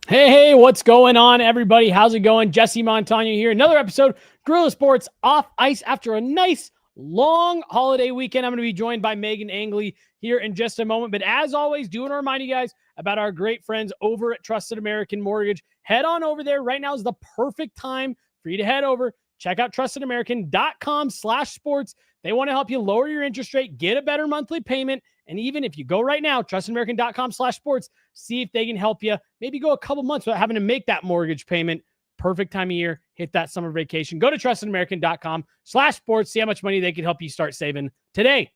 Hey, what's going on, everybody? How's it going? Jesse Montano here. Another episode, Gorilla Sports Off Ice after a nice, long holiday weekend. I'm going to be joined by Meghan Angley here in just a moment. But as always, do want to remind you guys about our great friends over at Trusted American Mortgage. Head on over there. Right now is the perfect time for you to head over. Check out trustedamerican.com/sports. They want to help you lower your interest rate, get a better monthly payment. And even if you go right now, trustedamerican.com/sports, see if they can help you. Maybe go a couple months without having to make that mortgage payment. Perfect time of year. Hit that summer vacation. Go to trustedamerican.com/sports. See how much money they can help you start saving today.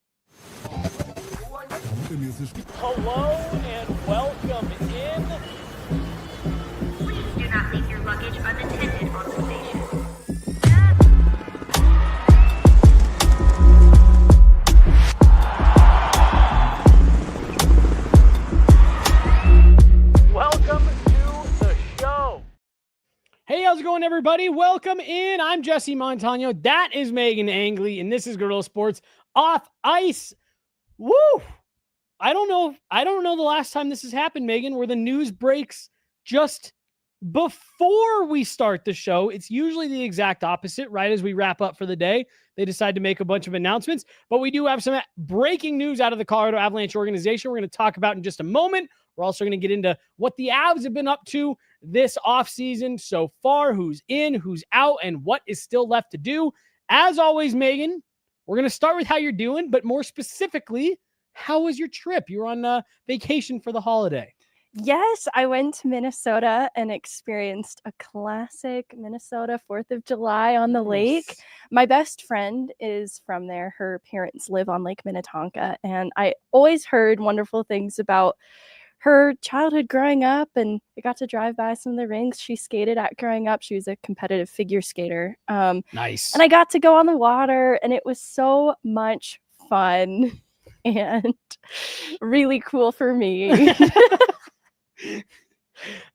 Hello and welcome in. Please do not leave your luggage unattended on the station. Welcome to the show. Hey, how's it going, everybody? Welcome in. I'm Jesse Montano. That is Meghan Angley, and this is Gorilla Sports Off Ice. Woo! I don't know the last time this has happened, Meghan, where the news breaks just before we start the show. It's usually the exact opposite, right? As we wrap up for the day, they decide to make a bunch of announcements, but we do have some breaking news out of the Colorado Avalanche Organization we're going to talk about in just a moment. We're also going to get into what the Avs have been up to this offseason so far, who's in, who's out, and what is still left to do. As always, Meghan, we're going to start with how you're doing, but more specifically, how was your trip? You were on vacation for the holiday. Yes, I went to Minnesota and experienced a classic Minnesota 4th of July on the lake. My best friend is from there. Her parents live on Lake Minnetonka, and I always heard wonderful things about her childhood growing up, and I got to drive by some of the rinks she skated at growing up. She was a competitive figure skater. Nice. And I got to go on the water, and it was so much fun and really cool for me.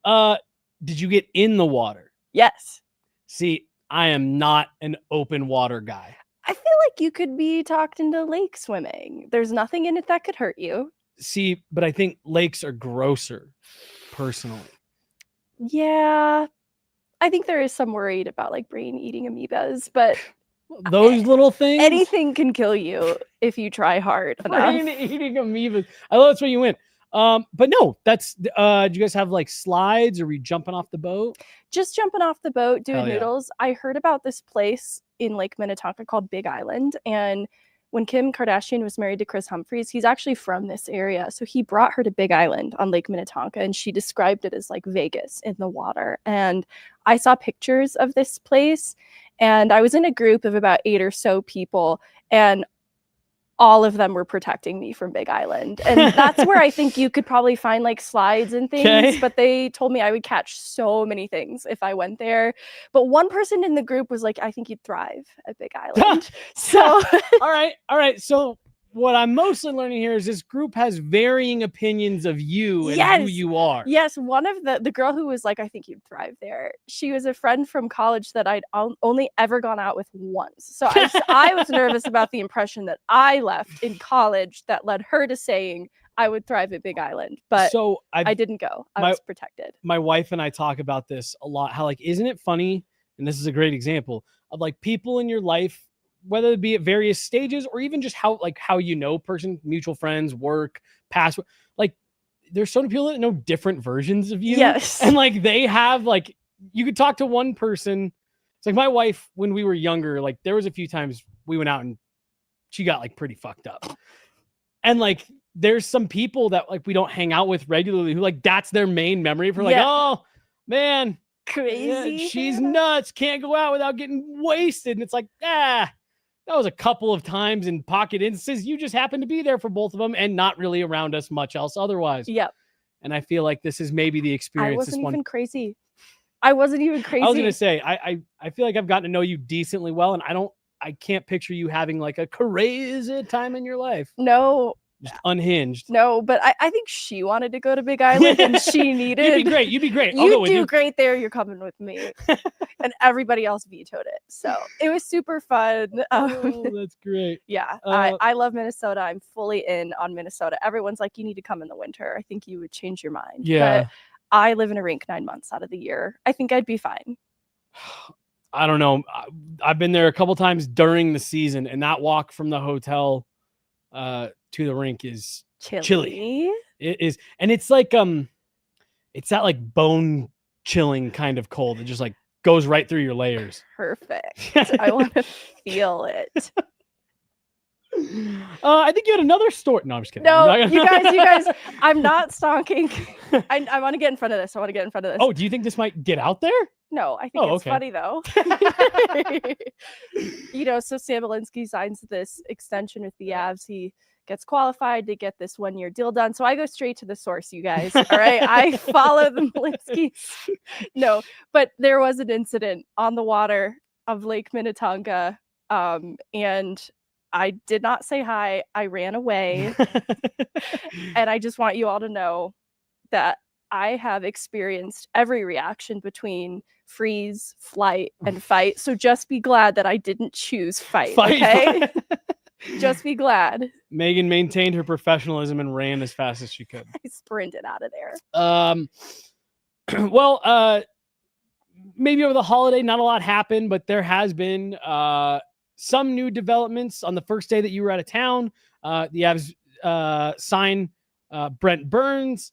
Did you get in the water? Yes. See, I am not an open water guy. I feel like you could be talked into lake swimming. There's nothing in it that could hurt you. See, but I think lakes are grosser, personally. Yeah. I think there is some worried about like brain eating amoebas, but Those little things. anything can kill you if you try hard enough. Brain eating amoebas. I love that's where you went. But no, that's do you guys have like slides, or were you jumping off the boat? Just jumping off the boat, doing Hell yeah. noodles. I heard about this place in Lake Minnetonka called Big Island, and when Kim Kardashian was married to Chris Humphries, he's actually from this area. So he brought her to Big Island on Lake Minnetonka, and she described it as like Vegas in the water. And I saw pictures of this place, and I was in a group of about 8 or so people, and all of them were protecting me from Big Island. And that's where I think you could probably find like slides and things, Okay. but they told me I would catch so many things if I went there. But one person in the group was like, I think you'd thrive at Big Island. So All right. So what I'm mostly learning here is this group has varying opinions of you and who Yes. you are. yes, one of the girl who was like, I think you'd thrive there, she was a friend from college that I'd only ever gone out with once. So I was nervous about the impression that I left in college that led her to saying I would thrive at Big Island. But So I didn't go. I was protected. my wife and I talk about this a lot. How like, isn't it funny? And this is a great example of like people in your life, whether it be at various stages or even just how you know person, mutual friends, work, past, like there's so many people that know different versions of you. Yes. And like they have like, you could talk to one person. It's like my wife, when we were younger, like there was a few times we went out and she got like pretty fucked up. And like, there's some people that like we don't hang out with regularly who like, that's their main memory for like, Yeah. oh man, Crazy. yeah, she's nuts. Can't go out without getting wasted. And it's like, that was a couple of times in pocket instances. You just happened to be there for both of them and not really around us much else otherwise. Yep. And I feel like this is maybe the I experience. wasn't This one. even crazy. I wasn't even crazy. I was going to say, I feel like I've gotten to know you decently well, and I can't picture you having like a crazy time in your life. No, Just unhinged. No, but I think she wanted to go to Big Island and she needed. You'd be great. You'd be great. I'll You go with do you. great there. You're coming with me. And everybody else vetoed it. So it was super fun. Oh, that's great. Yeah, Uh, I love Minnesota. I'm fully in on Minnesota. Everyone's like, you need to come in the winter. I think you would change your mind. Yeah. But I live in a rink 9 months out of the year. I think I'd be fine. I don't know. I've been there a couple times during the season, and that walk from the hotel to the rink is chilly. It is, and it's like it's that like bone chilling kind of cold. It just like goes right through your layers. Perfect. I want to feel it. I think you had another story. No, I'm just kidding. No, you guys, I'm not stalking. I want to get in front of this. Oh, do you think this might get out there? No, I think it's funny though. So Sam Belinsky signs this extension with the Avs. He gets qualified to get this 1-year deal done. So I go straight to the source, you guys. All right. I follow the Belinskys. No, but there was an incident on the water of Lake Minnetonka. And I did not say hi. I ran away. And I just want you all to know that I have experienced every reaction between freeze, flight, and fight. So just be glad that I didn't choose fight. Okay? Just be glad. Megan maintained her professionalism and ran as fast as she could. I sprinted out of there. Well, maybe over the holiday, not a lot happened, but there has been some new developments on the first day that you were out of town. The Avs sign Brent Burns.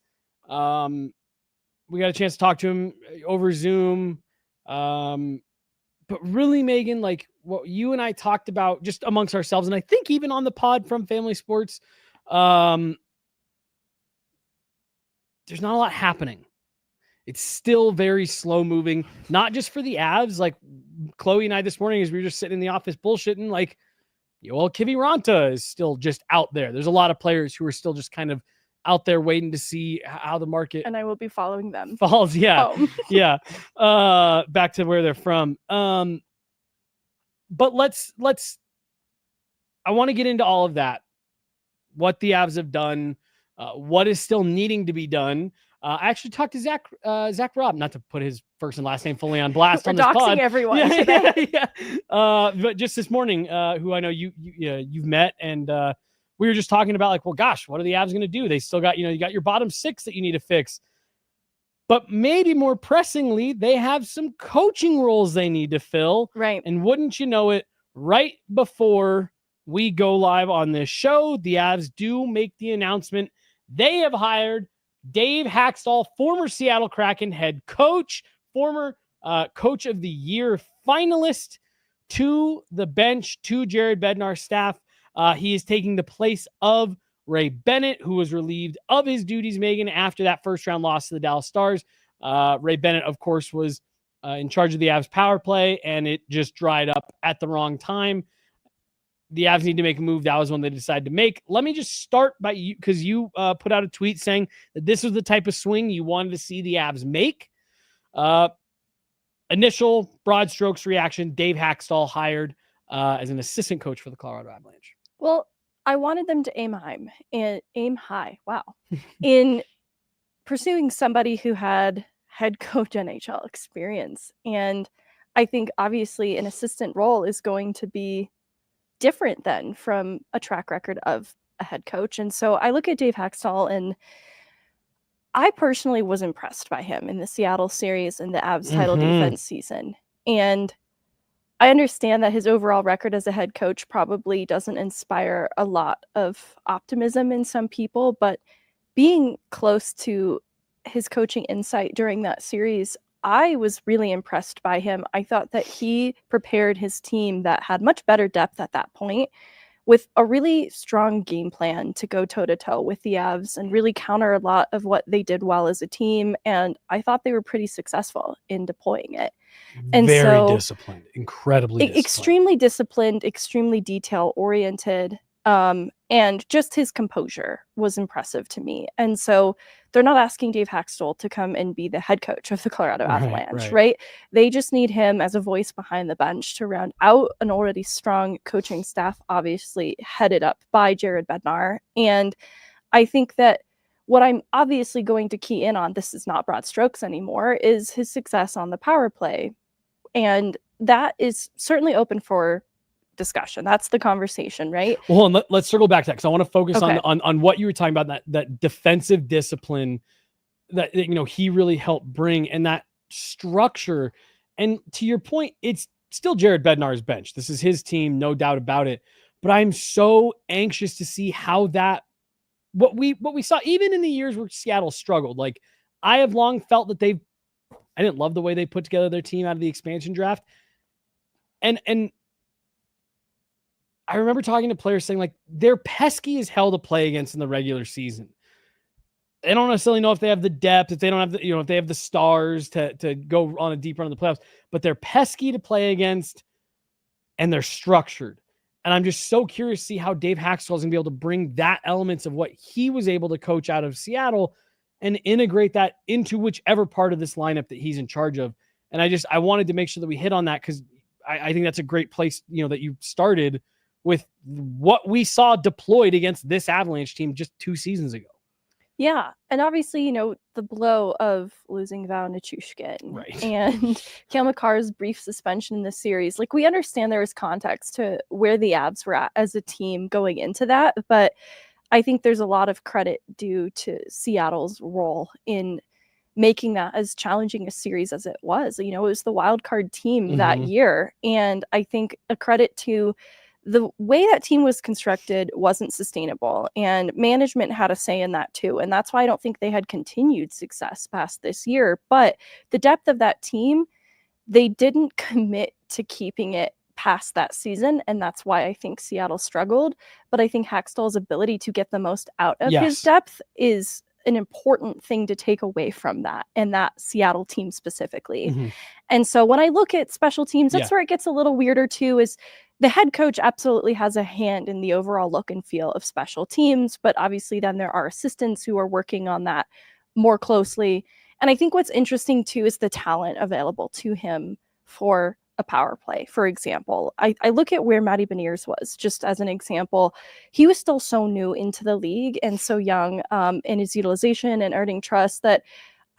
We got a chance to talk to him over Zoom. But really, Megan, like what you and I talked about just amongst ourselves, and I think even on the pod from Family Sports, there's not a lot happening. It's still very slow moving, not just for the Avs. Like Chloe and I this morning, as we were just sitting in the office bullshitting, like, Kiviranta is still just out there. There's a lot of players who are still just kind of out there waiting to see how the market, and I will be following them. Falls. Yeah. Yeah. Back to where they're from. But let's, I want to get into all of that. What the Avs have done, what is still needing to be done. I actually talked to Zach Robb, not to put his first and last name fully on blast on this pod. Doxing everyone today. Yeah. But just this morning, who I know you've met, and we were just talking about like, well, gosh, what are the Avs going to do? They still got, you got your bottom six that you need to fix. But maybe more pressingly, they have some coaching roles they need to fill. Right. And wouldn't you know it, right before we go live on this show, the Avs do make the announcement. They have hired Dave Hakstol, former Seattle Kraken head coach, former coach of the year finalist, to the bench, to Jared Bednar's staff. He is taking the place of Ray Bennett, who was relieved of his duties, Megan, after that first-round loss to the Dallas Stars. Ray Bennett, of course, was in charge of the Avs power play, and it just dried up at the wrong time. The Avs need to make a move. That was one they decided to make. Let me just start by you, because you put out a tweet saying that this was the type of swing you wanted to see the Avs make. Initial broad strokes reaction, Dave Hakstol hired as an assistant coach for the Colorado Avalanche. Well, I wanted them to aim high. Wow. In pursuing somebody who had head coach NHL experience. And I think obviously an assistant role is going to be different than from a track record of a head coach. And so I look at Dave Hakstol, and I personally was impressed by him in the Seattle series and the Avs title defense season. And I understand that his overall record as a head coach probably doesn't inspire a lot of optimism in some people, but being close to his coaching insight during that series, I was really impressed by him. I thought that he prepared his team that had much better depth at that point with a really strong game plan to go toe-to-toe with the Avs and really counter a lot of what they did well as a team. And I thought they were pretty successful in deploying it. And very disciplined, incredibly disciplined. Extremely disciplined, extremely detail-oriented. And just his composure was impressive to me. And so they're not asking Dave Hakstol to come and be the head coach of the Colorado Avalanche, right? They just need him as a voice behind the bench to round out an already strong coaching staff, obviously headed up by Jared Bednar. And I think that what I'm obviously going to key in on, this is not broad strokes anymore, is his success on the power play. And that is certainly open for discussion. That's the conversation, right? Well, and let's circle back to that, because I want to focus on what you were talking about, that defensive discipline that, you know, he really helped bring, and that structure. And to your point, it's still Jared Bednar's bench. This is his team, no doubt about it. But I'm so anxious to see how that, what we saw even in the years where Seattle struggled. Like, I have long felt that I didn't love the way they put together their team out of the expansion draft. And I remember talking to players saying, like, they're pesky as hell to play against in the regular season. They don't necessarily know if they have the depth, if they don't have the, if they have the stars to go on a deep run in the playoffs, but they're pesky to play against and they're structured. And I'm just so curious to see how Dave Hakstol is going to be able to bring that elements of what he was able to coach out of Seattle and integrate that into whichever part of this lineup that he's in charge of. And I wanted to make sure that we hit on that, because I think that's a great place, that you started with what we saw deployed against this Avalanche team just 2 seasons ago. Yeah. And obviously, the blow of losing Val Nichushkin and Cale Makar's brief suspension in this series, like, we understand there was context to where the Avs were at as a team going into that. But I think there's a lot of credit due to Seattle's role in making that as challenging a series as it was. It was the wild card team that year. And I think a credit to the way that team was constructed wasn't sustainable, and management had a say in that too. And that's why I don't think they had continued success past this year. But the depth of that team, they didn't commit to keeping it past that season. And that's why I think Seattle struggled. But I think Hakstol's ability to get the most out of his depth is an important thing to take away from that, and that Seattle team specifically. And so when I look at special teams, that's where it gets a little weirder too, is the head coach absolutely has a hand in the overall look and feel of special teams, but obviously then there are assistants who are working on that more closely. And I think what's interesting too is the talent available to him for a power play. For example, I look at where Matty Beniers was, just as an example. He was still so new into the league and so young in his utilization and earning trust, that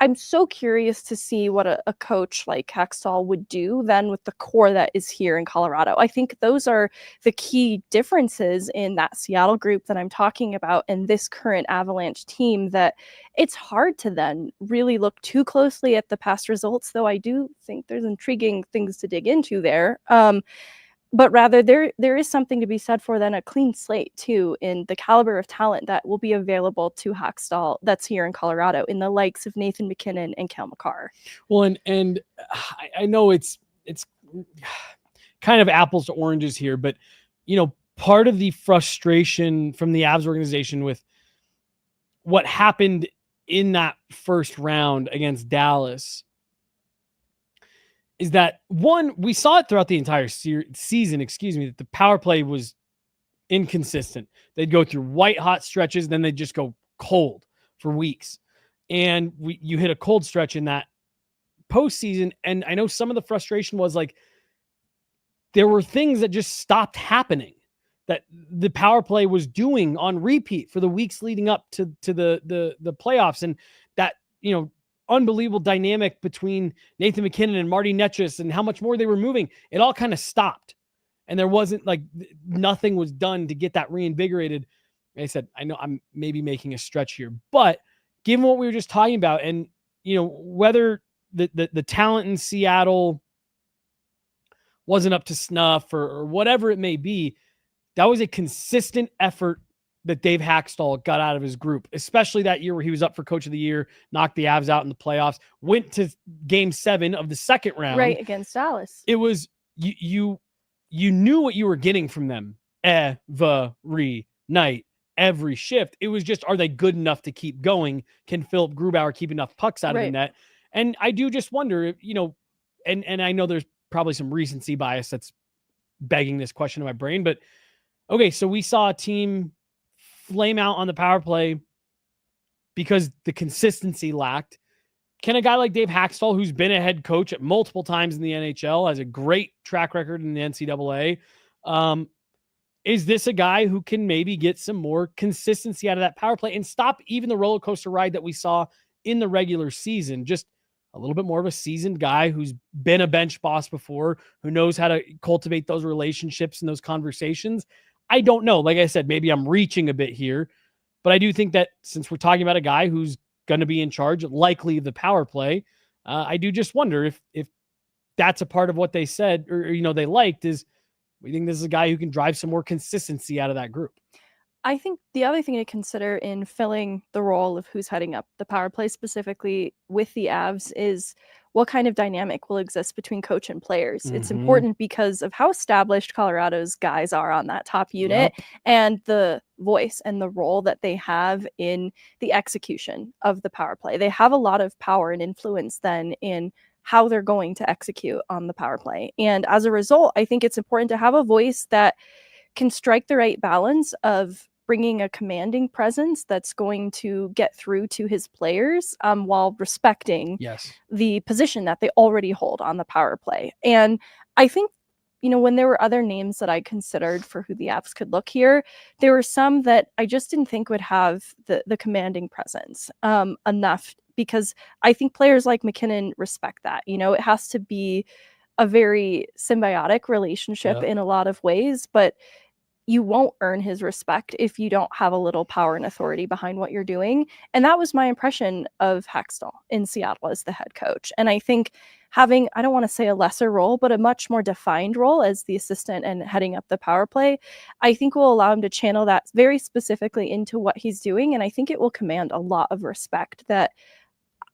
I'm so curious to see what a coach like Hakstol would do then with the core that is here in Colorado. I think those are the key differences in that Seattle group that I'm talking about and this current Avalanche team, that it's hard to then really look too closely at the past results, though I do think there's intriguing things to dig into there. But rather, there is something to be said for then a clean slate too, in the caliber of talent that will be available to Hakstol that's here in Colorado, in the likes of Nathan MacKinnon and Cale Makar. Well, and I know it's kind of apples to oranges here, but part of the frustration from the Avs organization with what happened in that first round against Dallas is that, one, we saw it throughout the entire season, that the power play was inconsistent. They'd go through white hot stretches, then they'd just go cold for weeks. And you hit a cold stretch in that postseason. And I know some of the frustration was like, there were things that just stopped happening that the power play was doing on repeat for the weeks leading up to the playoffs. And that, unbelievable dynamic between Nathan MacKinnon and Marty Netchus and how much more they were moving, it all kind of stopped. And there wasn't, like, nothing was done to get that reinvigorated. Like I said, I know I'm maybe making a stretch here, but given what we were just talking about, and, whether the talent in Seattle wasn't up to snuff or whatever it may be, that was a consistent effort that Dave Hakstol got out of his group, especially that year where he was up for Coach of the Year, knocked the Avs out in the playoffs, went to Game 7 of the second round. Right, against Dallas. It was, you knew what you were getting from them every night, every shift. It was just, are they good enough to keep going? Can Philip Grubauer keep enough pucks out of the net? And I do just wonder, and I know there's probably some recency bias that's begging this question in my brain, but okay, so we saw a team flame out on the power play because the consistency lacked. Can a guy like Dave Hakstol, who's been a head coach at multiple times in the NHL, has a great track record in the NCAA, is this a guy who can maybe get some more consistency out of that power play and stop even the roller coaster ride that we saw in the regular season? Just a little bit more of a seasoned guy who's been a bench boss before, who knows how to cultivate those relationships and those conversations. I don't know. Like I said, maybe I'm reaching a bit here, but I do think that since we're talking about a guy who's going to be in charge, likely the power play. I do just wonder if that's a part of what they said or they liked is we think this is a guy who can drive some more consistency out of that group. I think the other thing to consider in filling the role of who's heading up the power play specifically with the Avs is what kind of dynamic will exist between coach and players. It's important because of how established Colorado's guys are on that top unit and the voice and the role that they have in the execution of the power play. They have a lot of power and influence then in how they're going to execute on the power play. And as a result, I think it's important to have a voice that can strike the right balance of bringing a commanding presence that's going to get through to his players while respecting the position that they already hold on the power play. And I think, when there were other names that I considered for who the Avs could look here, there were some that I just didn't think would have the commanding presence enough, because I think players like McKinnon respect that. It has to be a very symbiotic relationship in a lot of ways, but you won't earn his respect if you don't have a little power and authority behind what you're doing. And that was my impression of Hakstol in Seattle as the head coach. And I think having, I don't want to say a lesser role, but a much more defined role as the assistant and heading up the power play, I think will allow him to channel that very specifically into what he's doing. And I think it will command a lot of respect that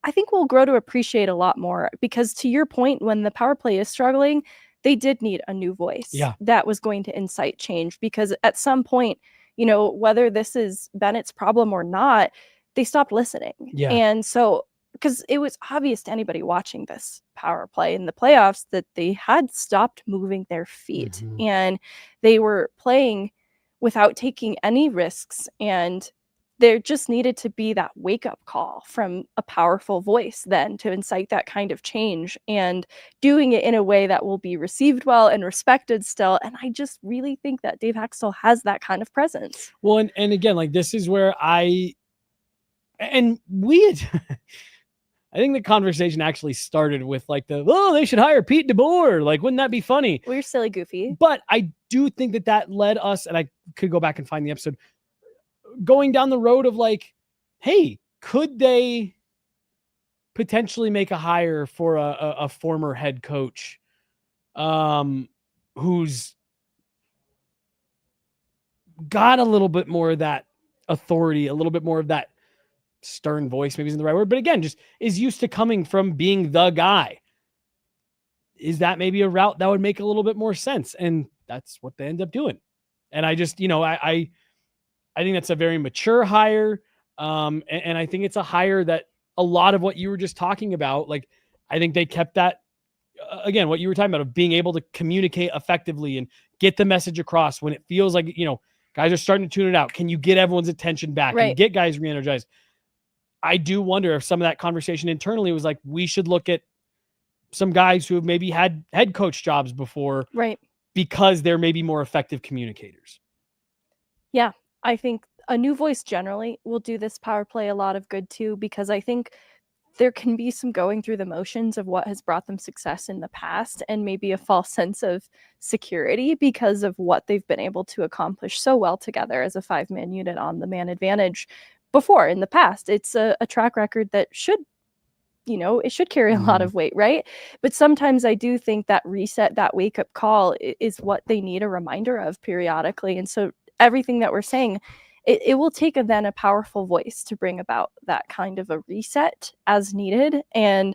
I think we'll grow to appreciate a lot more, because to your point, when the power play is struggling, they did need a new voice that was going to incite change, because at some point, whether this is Bennett's problem or not, they stopped listening. And so, because it was obvious to anybody watching this power play in the playoffs that they had stopped moving their feet and they were playing without taking any risks, and there just needed to be that wake-up call from a powerful voice then to incite that kind of change, and doing it in a way that will be received well and respected still. And I just really think that Dave Hakstol has that kind of presence. Well, and again, like, this is where I think the conversation actually started with like they should hire Pete DeBoer. Like, wouldn't that be funny? We're silly goofy. But I do think that led us, and I could go back and find the episode, going down the road of like, hey, could they potentially make a hire for a former head coach who's got a little bit more of that authority, a little bit more of that stern voice, maybe isn't the right word, but again, just is used to coming from being the guy. Is that maybe a route that would make a little bit more sense? And that's what they end up doing. And I just, I think that's a very mature hire. And I think it's a hire that a lot of what you were just talking about, like, I think they kept that, again, what you were talking about of being able to communicate effectively and get the message across when it feels like, guys are starting to tune it out. Can you get everyone's attention back and get guys re-energized? I do wonder if some of that conversation internally was like, we should look at some guys who have maybe had head coach jobs before, because they're maybe more effective communicators. Yeah. I think a new voice generally will do this power play a lot of good too, because I think there can be some going through the motions of what has brought them success in the past, and maybe a false sense of security because of what they've been able to accomplish so well together as a 5-man unit on the man advantage before in the past. It's a track record that should, it should carry a lot of weight, right? But sometimes I do think that reset, that wake-up call is what they need a reminder of periodically. And so everything that we're saying, it will take then a powerful voice to bring about that kind of a reset as needed. And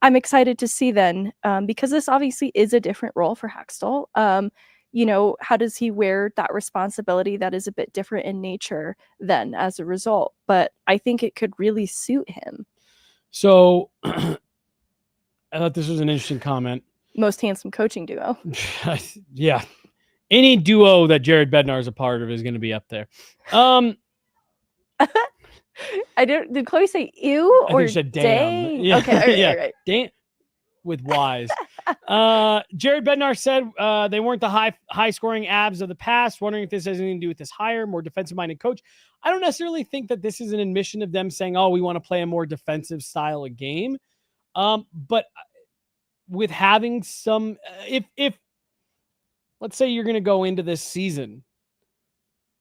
I'm excited to see then, because this obviously is a different role for Hakstol. How does he wear that responsibility that is a bit different in nature then as a result? But I think it could really suit him. So I thought this was an interesting comment. Most handsome coaching duo. Yeah. Any duo that Jared Bednar is a part of is going to be up there. Did Chloe say ew or she said damn? Yeah. Okay, right. Damn with Y's. Jared Bednar said they weren't the high scoring Avs of the past. Wondering if this has anything to do with this hire, more defensive minded coach. I don't necessarily think that this is an admission of them saying, "Oh, we want to play a more defensive style of game." But with having some, if let's say you're going to go into this season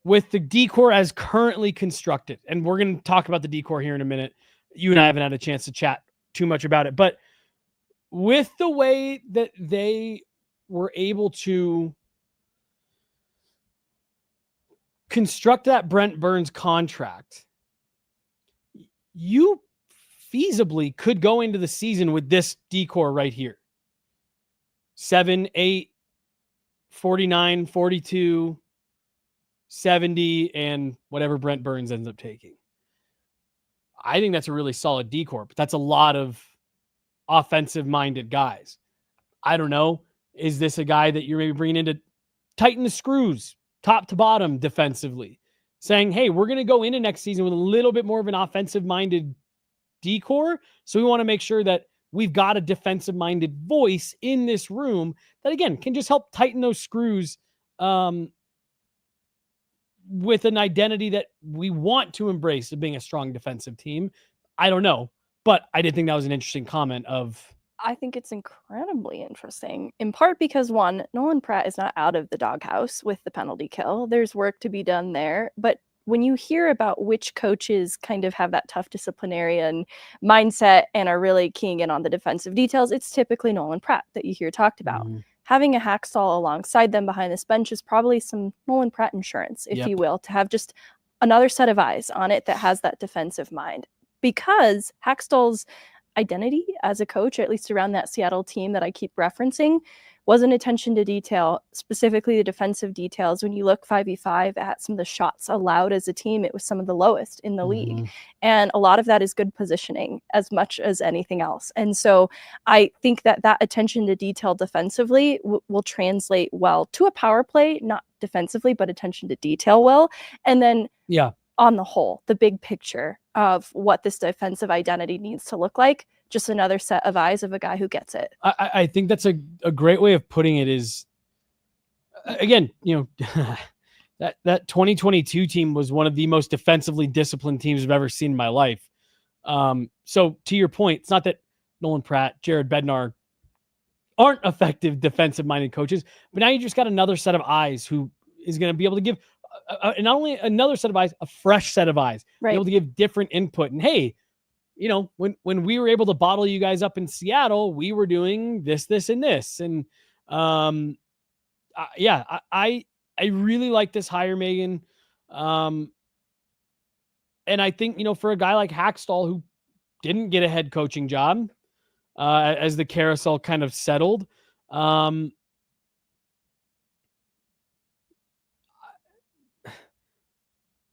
with the decor as currently constructed, and we're going to talk about the decor here in a minute. you and I haven't had a chance to chat too much about it, but with the way that they were able to construct that Brent Burns contract, you feasibly could go into the season with this decor right here. 7, 8, 49, 42, 70, and whatever Brent Burns ends up taking. I think that's a really solid decor, but that's a lot of offensive-minded guys. I don't know. Is this a guy that you're maybe bringing in to tighten the screws, top to bottom defensively? Saying, hey, we're going to go into next season with a little bit more of an offensive-minded decor, so we want to make sure that we've got a defensive-minded voice in this room that, again, can just help tighten those screws with an identity that we want to embrace of being a strong defensive team. I don't know, but I did think that was an interesting comment of... I think it's incredibly interesting, in part because, one, Nolan Pratt is not out of the doghouse with the penalty kill. There's work to be done there. But when you hear about which coaches kind of have that tough disciplinarian mindset and are really keying in on the defensive details, it's typically Nolan Pratt that you hear talked about. Having a Hakstol alongside them behind this bench is probably some Nolan Pratt insurance, if you will, to have just another set of eyes on it that has that defensive mind. Because Hakstol's identity as a coach, at least around that Seattle team that I keep referencing, was an attention to detail, specifically the defensive details. When you look 5v5 at some of the shots allowed as a team, it was some of the lowest in the league. And a lot of that is good positioning as much as anything else. And so I think that that attention to detail defensively will translate well to a power play, not defensively, but attention to detail will. And then on the whole, the big picture of what this defensive identity needs to look like, just another set of eyes of a guy who gets it. I think that's a great way of putting it is, again, that 2022 team was one of the most defensively disciplined teams I've ever seen in my life. So to your point, it's not that Nolan Pratt, Jared Bednar aren't effective defensive-minded coaches, but now you just got another set of eyes who is going to be able to give not only another set of eyes, a fresh set of eyes, be able to give different input. And hey, when we were able to bottle you guys up in Seattle, we were doing this, and this. And I really like this hire, Megan. And I think, for a guy like Hakstol, who didn't get a head coaching job as the carousel kind of settled,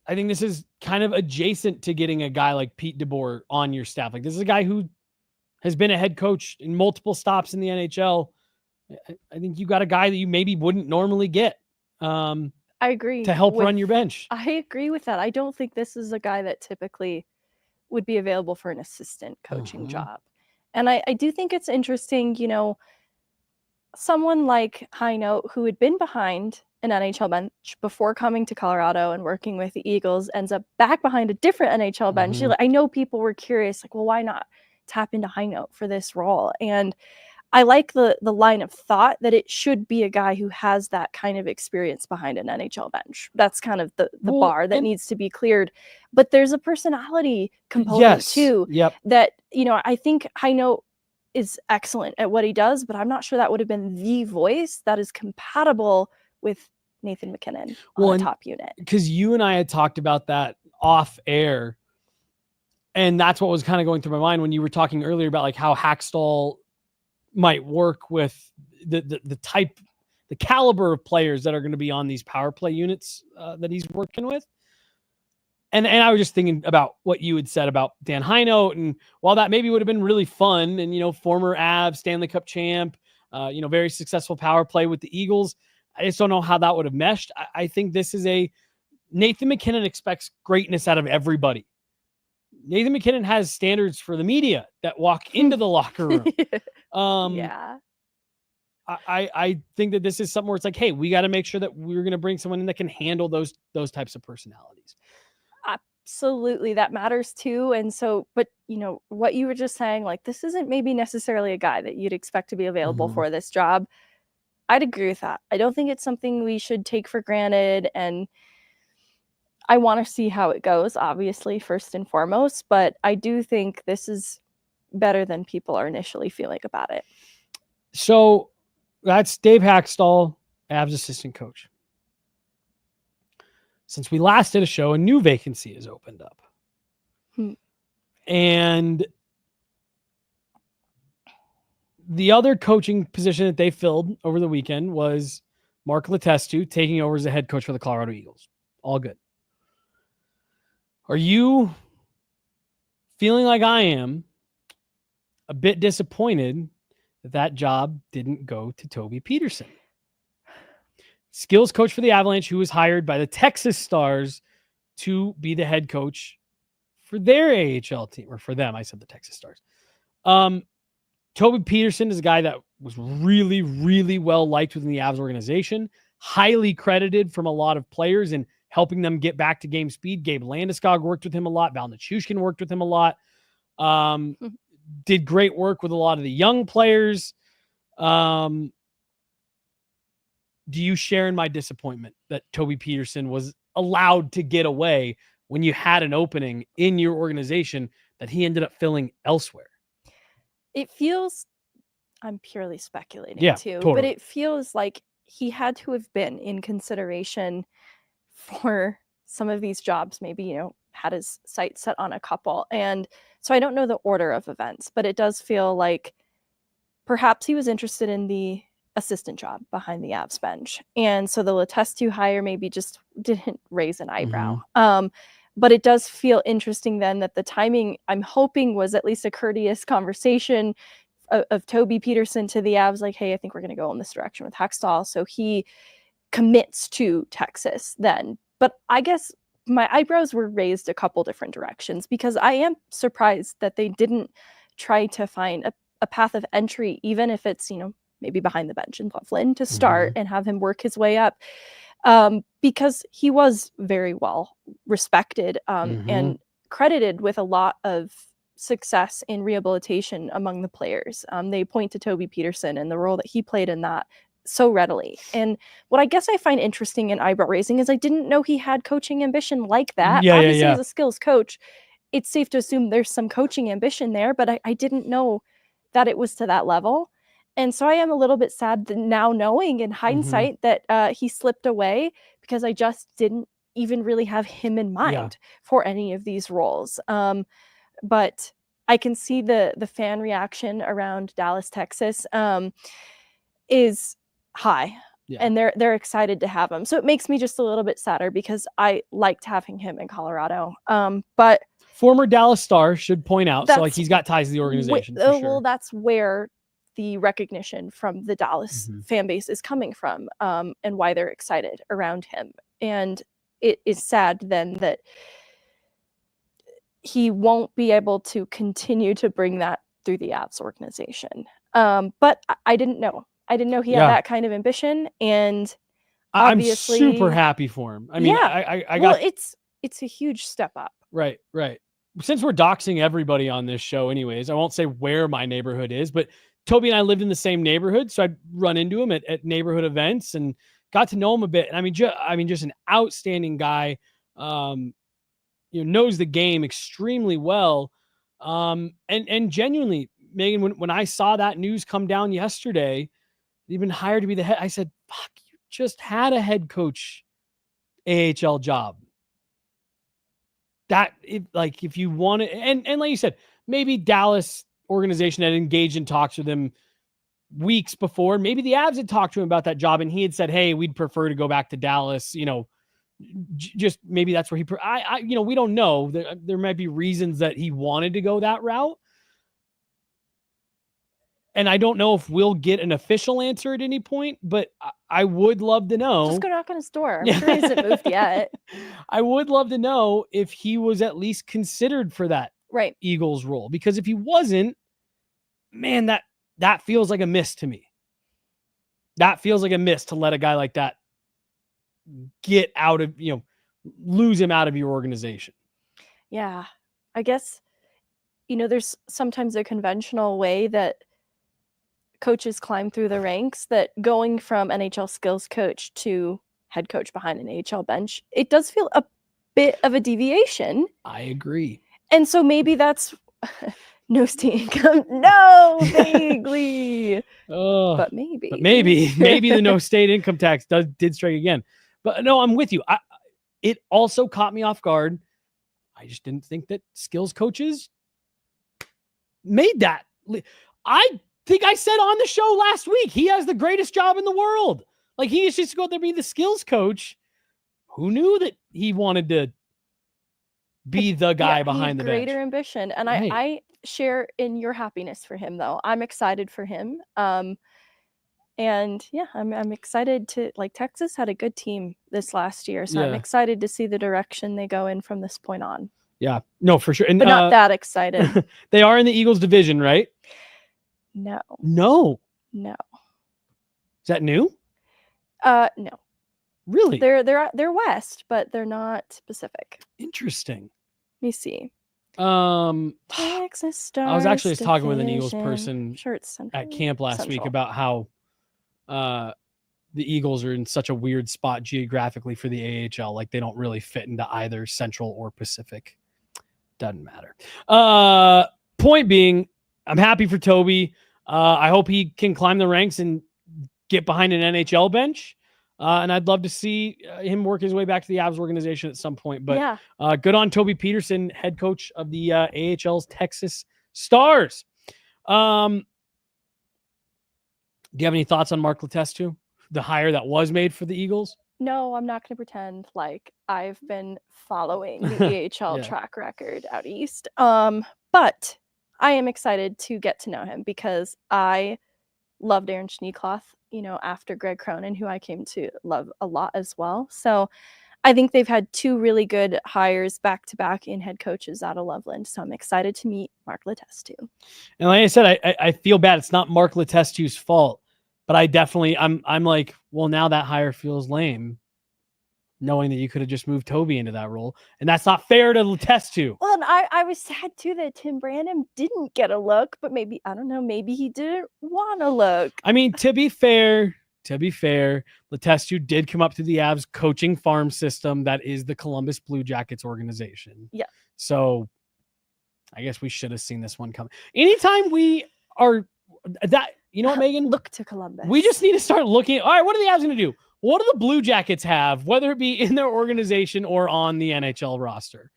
I think this is kind of adjacent to getting a guy like Pete DeBoer on your staff. Like, this is a guy who has been a head coach in multiple stops in the NHL. I think you got a guy that you maybe wouldn't normally get. I agree. To help run your bench. I agree with that. I don't think this is a guy that typically would be available for an assistant coaching job. And I do think it's interesting, someone like Heino, who had been behind an NHL bench before coming to Colorado and working with the Eagles, ends up back behind a different NHL bench. I know people were curious, like, well, why not tap into Heino for this role? And I like the line of thought that it should be a guy who has that kind of experience behind an NHL bench. That's kind of the bar that needs to be cleared. But there's a personality component too. That, I think Heino is excellent at what he does, but I'm not sure that would have been the voice that is compatible with Nathan MacKinnon on the top unit. Because you and I had talked about that off air, and that's what was kind of going through my mind when you were talking earlier about like how Hakstol might work with the type, the caliber of players that are going to be on these power play units that he's working with. And I was just thinking about what you had said about Dan Heino, and while that maybe would have been really fun, and former Avs Stanley Cup champ, very successful power play with the Eagles, I just don't know how that would have meshed. I think this is Nathan MacKinnon expects greatness out of everybody. Nathan MacKinnon has standards for the media that walk into the locker room. I think that this is something where it's like, hey, we got to make sure that we're going to bring someone in that can handle those types of personalities. Absolutely. That matters too. And so, but what you were just saying, like, this isn't maybe necessarily a guy that you'd expect to be available for this job. I'd agree with that. I don't think it's something we should take for granted. And I want to see how it goes, obviously, first and foremost, but I do think this is better than people are initially feeling about it. So that's Dave Hakstol, Avs assistant coach. Since we last did a show, a new vacancy has opened up. And the other coaching position that they filled over the weekend was Mark Letestu taking over as the head coach for the Colorado Eagles. All good. Are you feeling like I am a bit disappointed that job didn't go to Toby Peterson? Skills coach for the Avalanche, who was hired by the Texas Stars to be the head coach for their AHL team, or for them. I said the Texas Stars. Toby Peterson is a guy that was really, really well liked within the Avs organization, highly credited from a lot of players in helping them get back to game speed. Gabe Landeskog worked with him a lot. Val Nichushkin worked with him a lot. Did great work with a lot of the young players. Do you share in my disappointment that Toby Peterson was allowed to get away when you had an opening in your organization that he ended up filling elsewhere? It feels, I'm purely speculating too, totally. but it feels like he had to have been in consideration for some of these jobs, maybe, had his sights set on a couple. And so I don't know the order of events, but it does feel like perhaps he was interested in the assistant job behind the Avs bench. And so the Letestu hire maybe just didn't raise an eyebrow. But it does feel interesting then that the timing, I'm hoping, was at least a courteous conversation of Toby Peterson to the Avs, like, hey, I think we're going to go in this direction with Hakstol. So he commits to Texas then. But I guess my eyebrows were raised a couple different directions, because I am surprised that they didn't try to find a path of entry, even if it's, maybe behind the bench in Loveland to start and have him work his way up. Because he was very well respected and credited with a lot of success in rehabilitation among the players. They point to Toby Peterson and the role that he played in that so readily. And what I guess I find interesting and eyebrow raising is I didn't know he had coaching ambition like that. Obviously, as a skills coach, it's safe to assume there's some coaching ambition there, but I didn't know that it was to that level. And so I am a little bit sad that now knowing in hindsight that he slipped away, because I just didn't even really have him in mind for any of these roles. But I can see the fan reaction around Dallas, Texas is high. And they're excited to have him. So it makes me just a little bit sadder, because I liked having him in Colorado. But former Dallas Star, should point out. So like he's got ties to the organization. For sure. Well, that's where the recognition from the Dallas fan base is coming from, and why they're excited around him. And it is sad then that he won't be able to continue to bring that through the Avs organization. But I didn't know. I didn't know he had that kind of ambition. And obviously, I'm super happy for him. I mean, it's a huge step up. Right. Since we're doxing everybody on this show anyways, I won't say where my neighborhood is, but Toby and I lived in the same neighborhood, so I'd run into him at neighborhood events and got to know him a bit. And I mean, just an outstanding guy. Knows the game extremely well. And genuinely, Megan, when I saw that news come down yesterday, he'd been hired to be the head, I said, "Fuck, you just had a head coach AHL job." If you want to, and like you said, maybe Dallas organization had engaged in talks with him weeks before. Maybe the Avs had talked to him about that job, and he had said, "Hey, we'd prefer to go back to Dallas." Just maybe that's where he. We don't know. There might be reasons that he wanted to go that route, and I don't know if we'll get an official answer at any point. But I would love to know. Just go knock on his door. I'm sure he hasn't moved yet. I would love to know if he was at least considered for that Eagles role, because if he wasn't, man, that feels like a miss to me. That feels like a miss to let a guy like that get out of, lose him out of your organization. Yeah. I guess, there's sometimes a conventional way that coaches climb through the ranks, that going from NHL skills coach to head coach behind an AHL bench, it does feel bit of a deviation. I agree. And so maybe that's no state income. No, vaguely. Oh, But maybe. But maybe the no state income tax did strike again. But no, I'm with you. It also caught me off guard. I just didn't think that skills coaches made that. I think I said on the show last week, he has the greatest job in the world. Like, he is just to go out there and be the skills coach. Who knew that he wanted to be the guy behind the bench? Greater ambition. And Right. I share in your happiness for him, though. I'm excited for him. And yeah, I'm excited to, like, Texas had a good team this last year. So I'm excited to see the direction they go in from this point on. Yeah, no, for sure. And, but not that excited. They are in the Eagles division, right? No. Is that new? No. Really? They're West, but they're not Pacific. Interesting. Let me see. Texas Stars. I was actually just talking with an Eagles person at camp last week about how the Eagles are in such a weird spot geographically for the AHL. Like, they don't really fit into either Central or Pacific. Doesn't matter. Point being, I'm happy for Toby. I hope he can climb the ranks and get behind an NHL bench. And I'd love to see him work his way back to the Avs organization at some point. But good on Toby Peterson, head coach of the AHL's Texas Stars. Do you have any thoughts on Mark Letestu, the hire that was made for the Eagles? No, I'm not going to pretend like I've been following the AHL track record out east. But I am excited to get to know him because I loved Aaron Schneekloth, after Greg Cronin, who I came to love a lot as well. So I think they've had two really good hires back-to-back in head coaches out of Loveland. So I'm excited to meet Mark Letestu. And like I said, I feel bad. It's not Mark Letestu's fault. But I'm like, well, now that hire feels lame, knowing that you could have just moved Toby into that role. And that's not fair to Letestu. Well, and I was sad, too, that Tim Branham didn't get a look. But maybe, I don't know, maybe he didn't want a look. I mean, to be fair, Letestu did come up to the Avs coaching farm system that is the Columbus Blue Jackets organization. Yeah. So I guess we should have seen this one coming. Anytime we are that... You know what, Megan? Look to Columbus. We just need to start looking. All right, what are the Avs going to do? What do the Blue Jackets have, whether it be in their organization or on the NHL roster?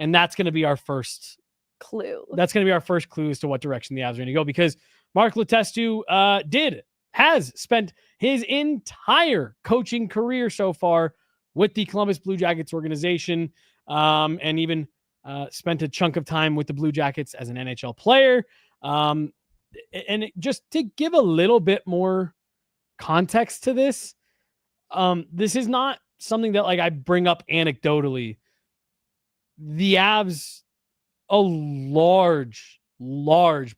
And that's going to be our first clue. That's going to be our first clue as to what direction the Avs are going to go, because Mark Letestu has spent his entire coaching career so far with the Columbus Blue Jackets organization, and even spent a chunk of time with the Blue Jackets as an NHL player. And just to give a little bit more context to this, this is not something that I bring up anecdotally. The Avs, a large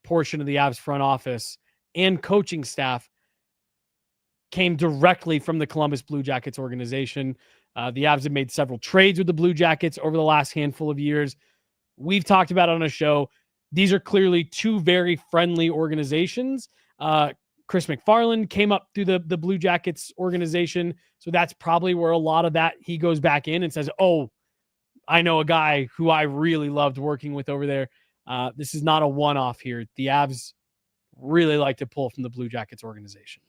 portion of the Avs front office and coaching staff came directly from the Columbus Blue Jackets organization. The Avs have made several trades with the Blue Jackets over the last handful of years. We've talked about it on a show. These are clearly two very friendly organizations. Chris McFarland came up through the Blue Jackets organization. So that's probably where a lot of that he goes back in and says, oh, I know a guy who I really loved working with over there. This is not a one-off here. The Avs really like to pull from the Blue Jackets organization.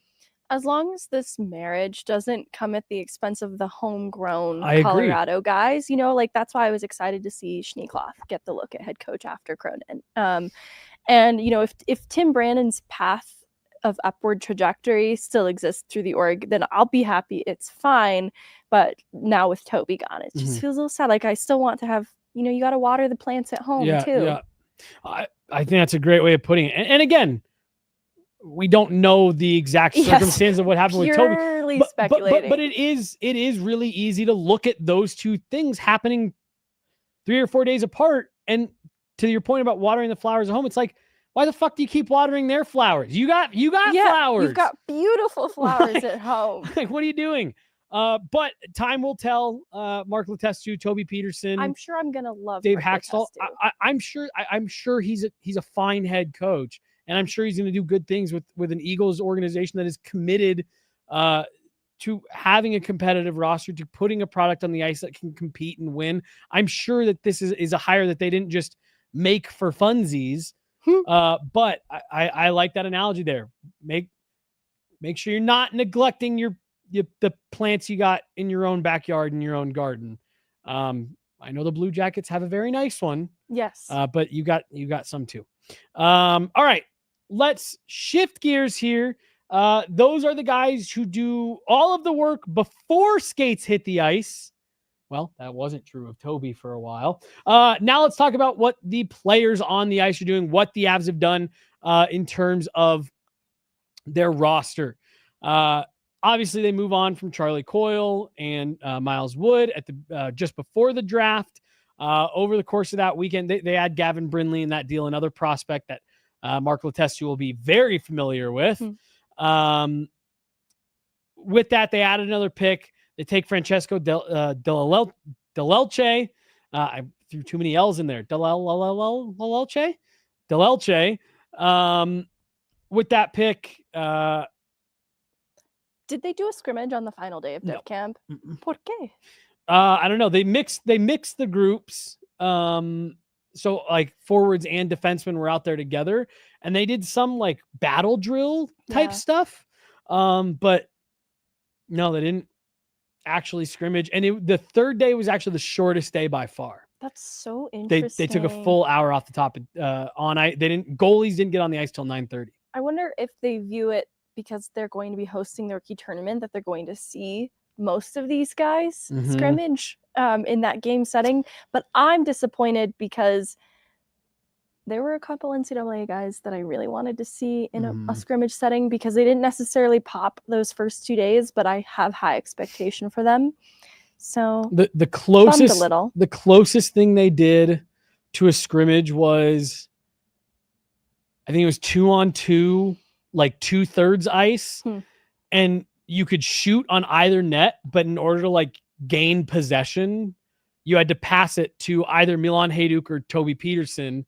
As long as this marriage doesn't come at the expense of the homegrown Colorado guys, that's why I was excited to see Schneekloth get the look at head coach after Cronin. And if Tim Brannon's path of upward trajectory still exists through the org, then I'll be happy. It's fine. But now with Toby gone, it just feels a little sad. Like, I still want to have, you got to water the plants at home too. Yeah. I think that's a great way of putting it. And again, we don't know the exact circumstance of what happened with Toby. Purely speculating. But it is really easy to look at those two things happening 3 or 4 days apart. And to your point about watering the flowers at home, it's like, why the fuck do you keep watering their flowers? You got flowers. You've got beautiful flowers at home. What are you doing? But time will tell. Mark Letestu, Toby Peterson. I'm sure I'm gonna love Dave Mark Hakstol. I'm sure he's a fine head coach. And I'm sure he's going to do good things with an Eagles organization that is committed to having a competitive roster, to putting a product on the ice that can compete and win. I'm sure that this is a hire that they didn't just make for funsies. But I like that analogy there. Make sure you're not neglecting the plants you got in your own backyard, in your own garden. I know the Blue Jackets have a very nice one. Yes. But you got some too. All right, let's shift gears here. Those are the guys who do all of the work before skates hit the ice. Well, that wasn't true of Toby for a while. Now let's talk about what the players on the ice are doing, what the Avs have done in terms of their roster. Obviously, they move on from Charlie Coyle and Miles Wood at the just before the draft. Over the course of that weekend, they add Gavin Brindley in that deal, another prospect that Mark Letestu will be very familiar with. With that, they added another pick. They take Francesco Delelce. I threw too many L's in there. Delelce. With that pick, did they do a scrimmage on the final day of Dev Camp? ¿Por qué? I don't know. They mixed the groups. So like forwards and defensemen were out there together, and they did some like battle drill type stuff. But no, they didn't actually scrimmage. And the third day was actually the shortest day by far. That's so interesting. They took a full hour off the top on ice. Goalies didn't get on the ice till 9:30. I wonder if they view it because they're going to be hosting the rookie tournament that they're going to see most of these guys scrimmage in that game setting. But I'm disappointed because there were a couple NCAA guys that I really wanted to see in a scrimmage setting because they didn't necessarily pop those first 2 days, but I have high expectation for them. So the closest thing they did to a scrimmage was, I think it was 2-on-2, like 2/3 ice, and you could shoot on either net, but in order to like gain possession, you had to pass it to either Milan Hajduk or Toby Peterson.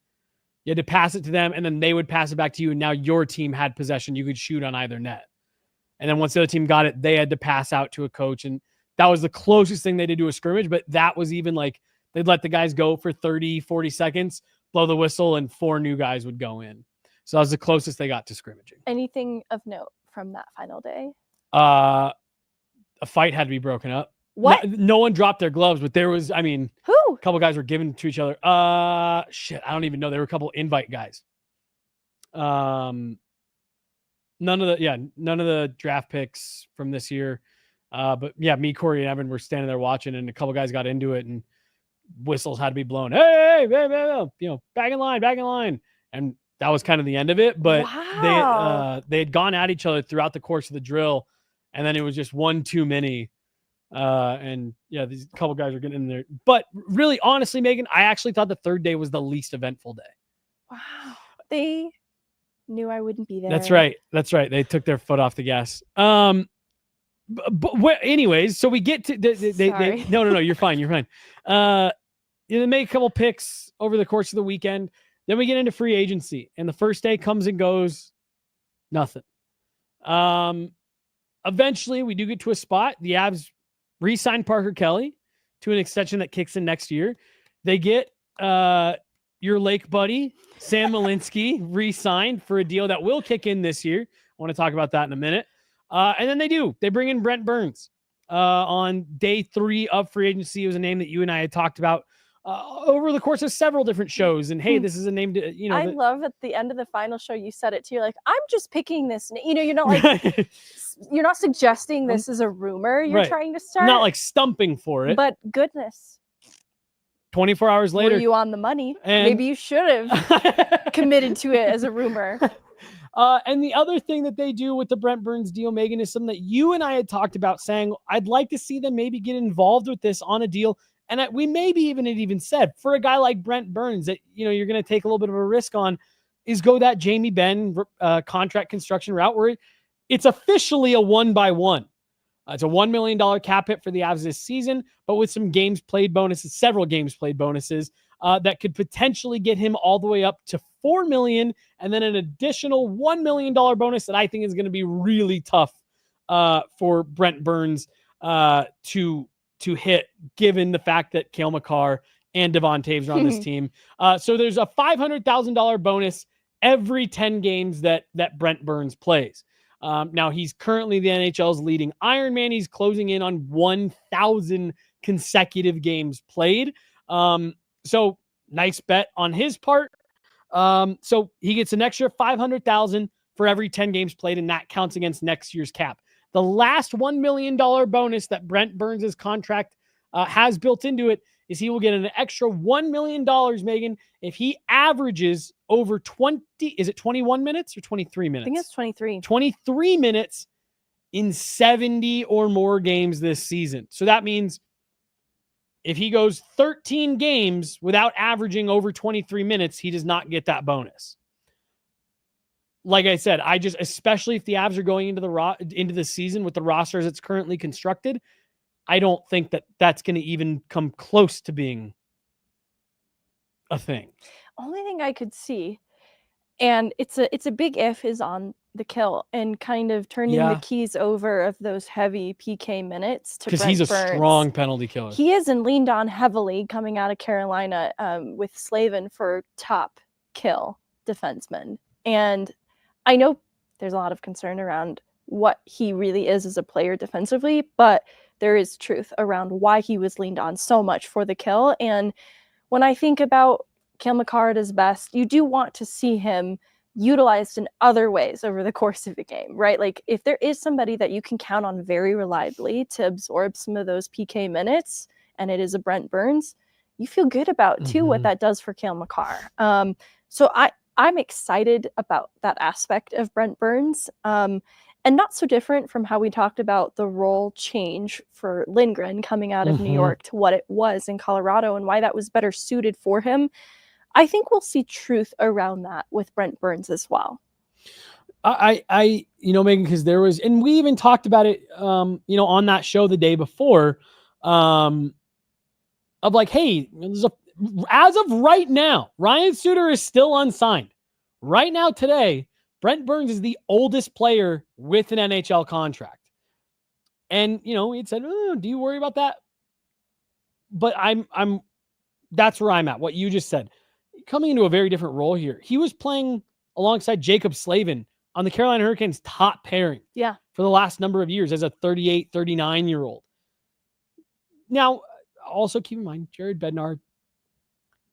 You had to pass it to them, and then they would pass it back to you, and now your team had possession. You could shoot on either net. And then once the other team got it, they had to pass out to a coach, and that was the closest thing they did to a scrimmage, but that was even like they'd let the guys go for 30, 40 seconds, blow the whistle, and 4 new guys would go in. So that was the closest they got to scrimmaging. Anything of note from that final day? A fight had to be broken up. What? No one dropped their gloves, but there was, Who? A couple guys were given to each other. Shit, I don't even know. There were a couple invite guys. None of the draft picks from this year. But yeah, me, Corey, and Evan were standing there watching, and a couple guys got into it, and whistles had to be blown. Hey, back in line. And that was kind of the end of it. But they had gone at each other throughout the course of the drill, and then it was just one too many. And yeah, these couple guys are getting in there. But really, honestly, Megan, I actually thought the third day was the least eventful day. Wow. They knew I wouldn't be there. That's right. They took their foot off the gas. But anyways, so we get to no, you're fine. They make a couple picks over the course of the weekend. Then we get into free agency, and the first day comes and goes, nothing. Eventually, we do get to a spot. The Avs re-sign Parker Kelly to an extension that kicks in next year. They get your Lake buddy, Sam Malinsky, re-signed for a deal that will kick in this year. I want to talk about that in a minute. And then they bring in Brent Burns on day 3 of free agency. It was a name that you and I had talked about over the course of several different shows. And hey, this is a name to, I love at the end of the final show, you said it too. You're like, I'm just picking this. You're not like, you're not suggesting this is a rumor you're trying to start. Not like stumping for it. But goodness. 24 hours later. Were you on the money? Maybe you should have committed to it as a rumor. And the other thing that they do with the Brent Burns deal, Megan, is something that you and I had talked about, saying, I'd like to see them maybe get involved with this on a deal. And we maybe even said, for a guy like Brent Burns that, you're going to take a little bit of a risk on, is go that Jamie Benn contract construction route where it's officially a 1-by-1. It's a $1 million cap hit for the Avs this season, but with some games played bonuses, several games played bonuses, that could potentially get him all the way up to $4 million, and then an additional $1 million bonus that I think is going to be really tough for Brent Burns to hit, given the fact that Cale Makar and Devon Taves are on this team. So there's a $500,000 bonus every 10 games that Brent Burns plays. Now he's currently the NHL's leading Ironman. He's closing in on 1,000 consecutive games played. So nice bet on his part. So he gets an extra $500,000 for every 10 games played, and that counts against next year's cap. The last $1 million bonus that Brent Burns' contract has built into it is he will get an extra $1 million, Megan, if he averages over 21 minutes or 23 minutes? I think it's 23. 23 minutes in 70 or more games this season. So that means if he goes 13 games without averaging over 23 minutes, he does not get that bonus. Like I said, especially if the Avs are going into the season with the roster as it's currently constructed, I don't think that's going to even come close to being a thing. Only thing I could see, and it's a big if, is on the kill and kind of turning the keys over of those heavy PK minutes to Brent Burns. Because he's a strong penalty killer. He is and leaned on heavily coming out of Carolina with Slavin for top kill defenseman. And I know there's a lot of concern around what he really is as a player defensively, but there is truth around why he was leaned on so much for the kill. And when I think about Cale Makar at his best, you do want to see him utilized in other ways over the course of the game, right? Like if there is somebody that you can count on very reliably to absorb some of those PK minutes, and it is a Brent Burns, you feel good about too what that does for Cale Makar. So I'm excited about that aspect of Brent Burns. And not so different from how we talked about the role change for Lindgren coming out of New York to what it was in Colorado and why that was better suited for him. I think we'll see truth around that with Brent Burns as well. I Megan, because there was, and we even talked about it, on that show the day before, of like, hey, as of right now, Ryan Suter is still unsigned. Right now, today, Brent Burns is the oldest player with an NHL contract. And, he'd said, do you worry about that? But that's where I'm at. What you just said, coming into a very different role here. He was playing alongside Jacob Slavin on the Carolina Hurricanes top pairing for the last number of years as a 38, 39-year-old. Now, also keep in mind, Jared Bednar,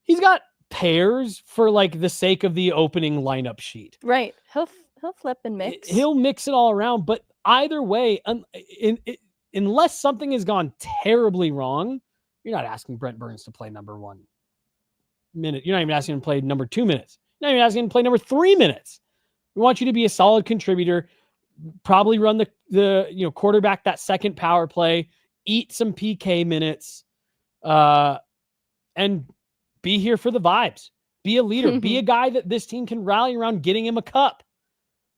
he's got pairs for like the sake of the opening lineup sheet. Right. He'll flip and mix. He'll mix it all around. But either way, unless something has gone terribly wrong, you're not asking Brent Burns to play number 1 minute. You're not even asking him to play number 2 minutes. You're not even asking him to play number 3 minutes. We want you to be a solid contributor, probably run the quarterback that second power play, eat some PK minutes, and be here for the vibes. Be a leader. Be a guy that this team can rally around, getting him a cup.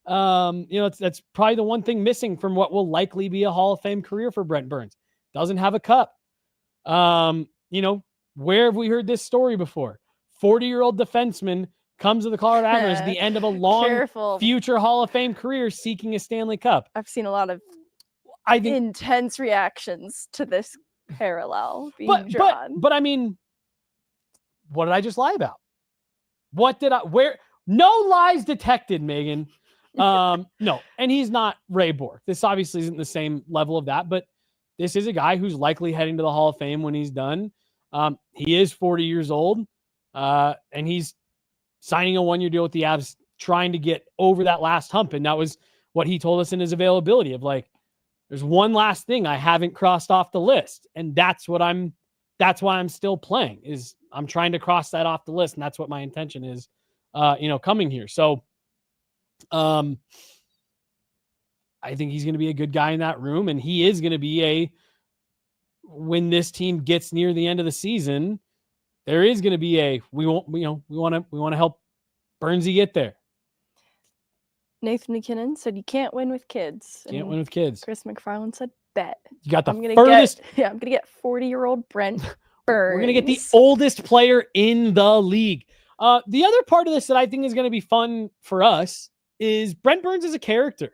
That's probably the one thing missing from what will likely be a Hall of Fame career for Brent Burns. Doesn't have a cup. Where have we heard this story before? 40-year-old defenseman comes to the Colorado Avalanche at the end of a long future Hall of Fame career seeking a Stanley Cup. I've seen a lot of intense reactions to this parallel being drawn. But I mean, what did I just lie about? No lies detected, Megan. No. And he's not Ray Bork. This obviously isn't the same level of that, but this is a guy who's likely heading to the Hall of Fame when he's done. He is 40 years old, and he's signing a 1-year deal with the Avs, trying to get over that last hump. And that was what he told us in his availability of like, there's one last thing I haven't crossed off the list. And that's why I'm still playing, is I'm trying to cross that off the list. And that's what my intention is, coming here. So, I think he's going to be a good guy in that room, and he is going to be when this team gets near the end of the season, there is going to be we want to help Burnsy get there. Nathan McKinnon said you can't win with kids. Can't win with kids. Chris McFarland said bet. You got the furthest. I'm going to get 40-year-old Brent Burns. We're going to get the oldest player in the league. The other part of this that I think is going to be fun for us is Brent Burns as a character.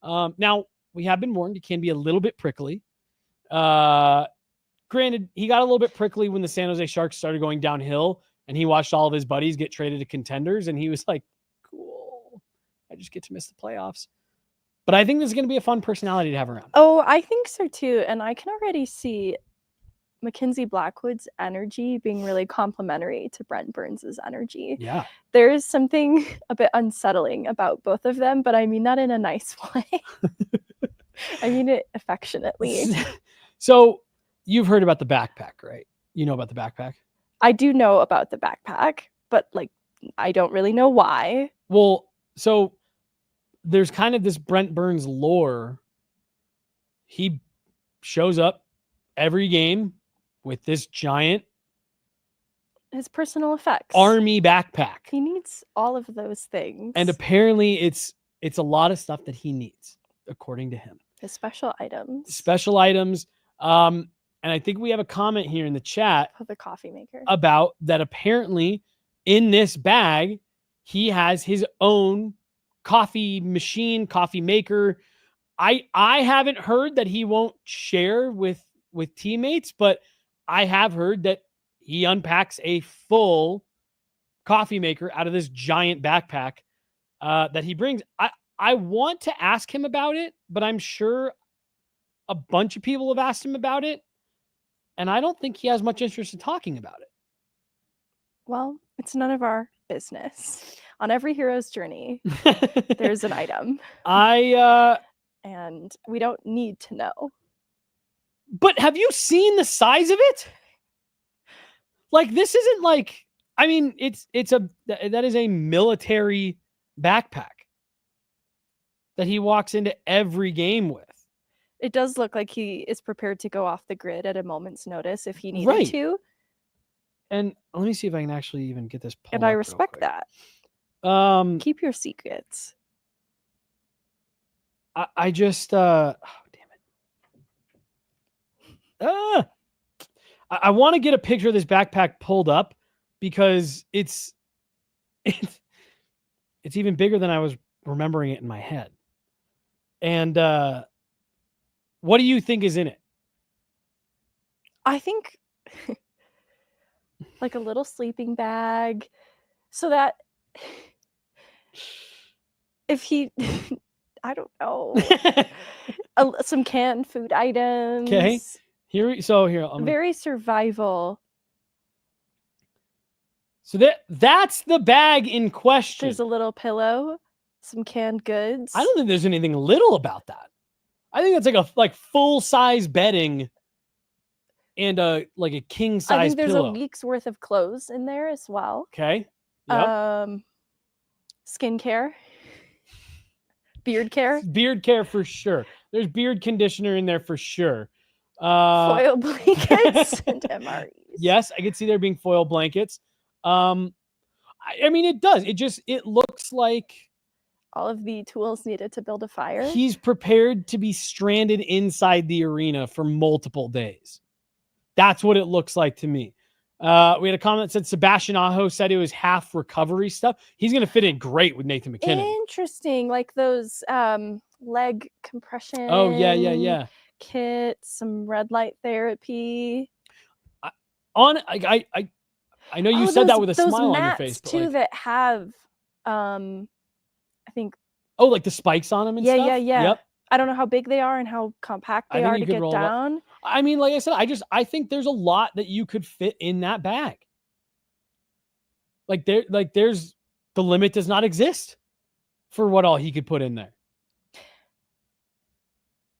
Now, we have been warned, it can be a little bit prickly. Granted, he got a little bit prickly when the San Jose Sharks started going downhill and he watched all of his buddies get traded to contenders and he was like, cool, I just get to miss the playoffs. But I think this is going to be a fun personality to have around. Oh, I think so too. And I can already see Mackenzie Blackwood's energy being really complementary to Brent Burns' energy. Yeah. There is something a bit unsettling about both of them, but I mean that in a nice way. I mean it affectionately. So you've heard about the backpack, right? You know about the backpack? I do know about the backpack, but like I don't really know why. Well, so there's kind of this Brent Burns lore. He shows up every game with this giant his personal effects. army backpack. He needs all of those things. And apparently it's a lot of stuff that he needs, according to him. His special items. Special items. And I think we have a comment here in the chat of the coffee maker about that. Apparently in this bag, he has his own coffee machine, coffee maker. I haven't heard that he won't share with teammates, but I have heard that he unpacks a full coffee maker out of this giant backpack that he brings. I want to ask him about it, but I'm sure a bunch of people have asked him about it, and I don't think he has much interest in talking about it. Well, it's none of our business. On every hero's journey, there's an item. And we don't need to know. But have you seen the size of it? Like, this isn't like, I mean, that is a military backpack that he walks into every game with. It does look like he is prepared to go off the grid at a moment's notice if he needed to. And let me see if I can actually even get this pulled and I respect that. Keep your secrets. I just oh damn it. I want to get a picture of this backpack pulled up because it's even bigger than I was remembering it in my head. And what do you think is in it? I think like a little sleeping bag so that if he I don't know. Some canned food items. Okay. Here. Very survival. So that's the bag in question. There's a little pillow, some canned goods. I don't think there's anything little about that. I think that's like full size bedding and a king size pillow. I think there's a week's worth of clothes in there as well. Okay. Yep. Skincare. Beard care. Beard care for sure. There's beard conditioner in there for sure. Foil blankets and MREs. Yes, I could see there being foil blankets. I mean, it does. It looks like all of the tools needed to build a fire. He's prepared to be stranded inside the arena for multiple days. That's what it looks like to me. We had a comment that said Sebastian Aho said it was half recovery stuff. He's going to fit in great with Nathan McKinnon. Interesting. Like those leg compression. Oh, yeah. Kits, some red light therapy. I know you said that with a smile on your face. But too, that have, I think. Oh, like the spikes on them and stuff? Yeah. Yep. I don't know how big they are and how compact they are to get down. I mean, like I said, I think there's a lot that you could fit in that bag. There's the limit does not exist for what all he could put in there.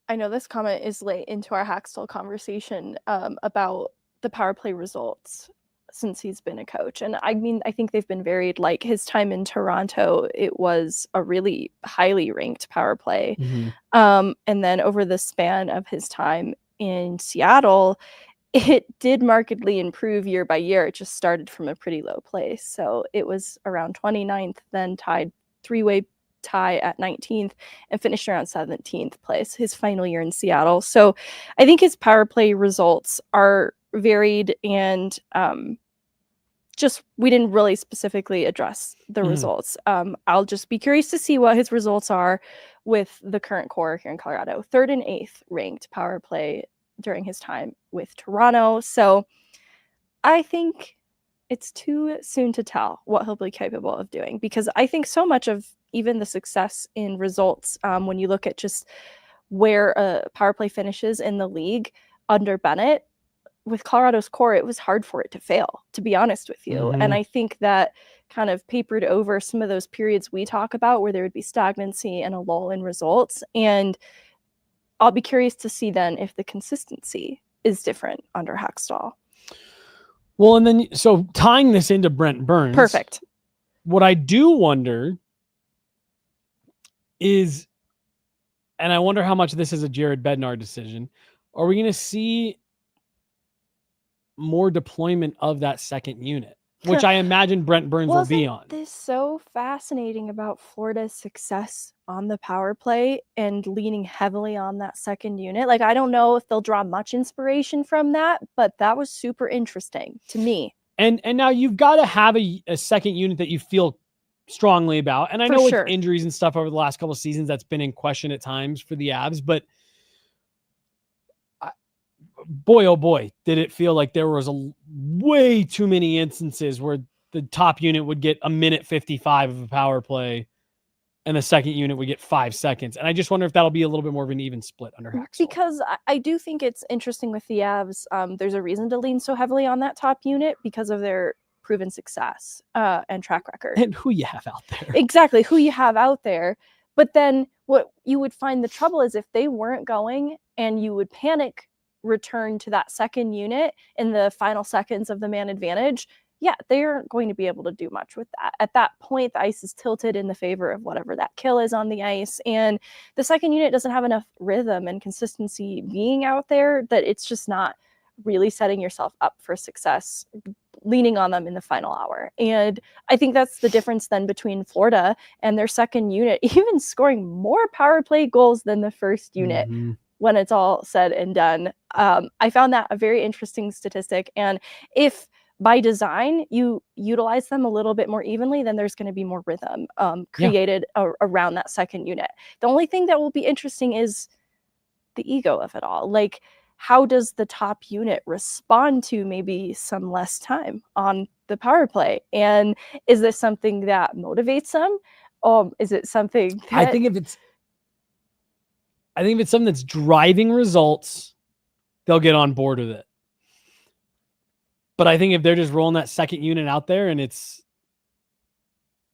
I know this comment is late into our Hakstol conversation about the power play results since he's been a coach. And I mean, I think they've been varied. Like his time in Toronto, it was a really highly ranked power play. Mm-hmm. And then over the span of his time in Seattle, it did markedly improve year by year. It just started from a pretty low place. So it was around 29th, then tied three-way tie at 19th and finished around 17th place his final year in Seattle. So I think his power play results are varied and we didn't really specifically address the results. I'll just be curious to see what his results are with the current core here in Colorado. 3rd and 8th ranked power play during his time with Toronto. So I think it's too soon to tell what he'll be capable of doing, because I think so much of even the success in results, when you look at just where a power play finishes in the league under Bennett, with Colorado's core, it was hard for it to fail, to be honest with you. And I think that kind of papered over some of those periods we talk about where there would be stagnancy and a lull in results. And I'll be curious to see then if the consistency is different under Hakstol. Well, and then, so tying this into Brent Burns. Perfect. What I do wonder is, and I wonder how much this is a Jared Bednar decision, are we going to see more deployment of that second unit, which I imagine Brent Burns will be on? This is so fascinating about Florida's success on the power play and leaning heavily on that second unit. Like, I don't know if they'll draw much inspiration from that, but that was super interesting to me. And now you've got to have a second unit that you feel strongly about. And I know with injuries and stuff over the last couple of seasons, that's been in question at times for the Avs, but boy, oh boy, did it feel like there was way too many instances where the top unit would get 1:55 of a power play and the second unit would get 5 seconds. And I just wonder if that'll be a little bit more of an even split under Hakstol. Because I do think it's interesting with the Avs. There's a reason to lean so heavily on that top unit because of their proven success and track record. And who you have out there. Exactly, who you have out there. But then what you would find the trouble is if they weren't going and you would panic return to that second unit in the final seconds of the man advantage, yeah, they aren't going to be able to do much with that. At that point, the ice is tilted in the favor of whatever that kill is on the ice. And the second unit doesn't have enough rhythm and consistency being out there that it's just not really setting yourself up for success, leaning on them in the final hour. And I think that's the difference then between Florida and their second unit, even scoring more power play goals than the first unit. When it's all said and done. I found that a very interesting statistic. And if by design you utilize them a little bit more evenly, then there's going to be more rhythm created around that second unit. The only thing that will be interesting is the ego of it all. Like, how does the top unit respond to maybe some less time on the power play? And is this something that motivates them? Is it something that... I think if it's something that's driving results, they'll get on board with it. But I think if they're just rolling that second unit out there and it's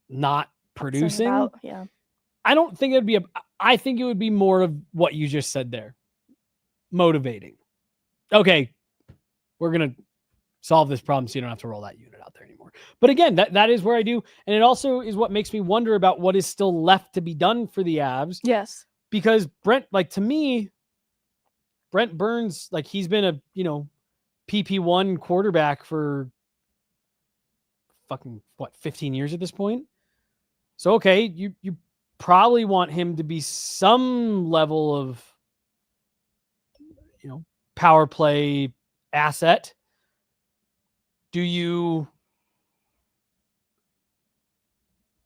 not producing, I don't think it'd be I think it would be more of what you just said there. Motivating. Okay, we're going to solve this problem so you don't have to roll that unit out there anymore. But again, that is where I do. And it also is what makes me wonder about what is still left to be done for the Avs. Yes. Because Brent, like, to me, Brent Burns, like, he's been a, PP1 quarterback for fucking, 15 years at this point? So, okay, you probably want him to be some level of, power play asset. Do you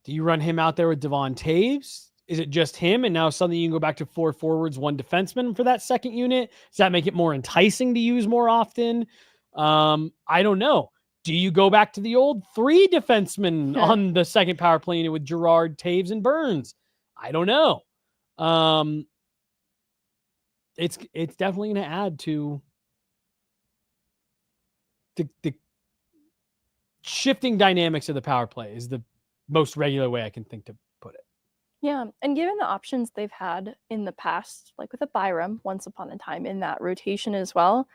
run him out there with Devon Taves? Is it just him? And now suddenly you can go back to 4 forwards, 1 defenseman for that second unit. Does that make it more enticing to use more often? I don't know. Do you go back to the old 3 defensemen on the second power play unit with Girard, Taves, and Burns? I don't know. It's definitely going to add to the shifting dynamics of the power play is the most regular way I can think to put it. Yeah, and given the options they've had in the past, like with a Byram once upon a time in that rotation as well,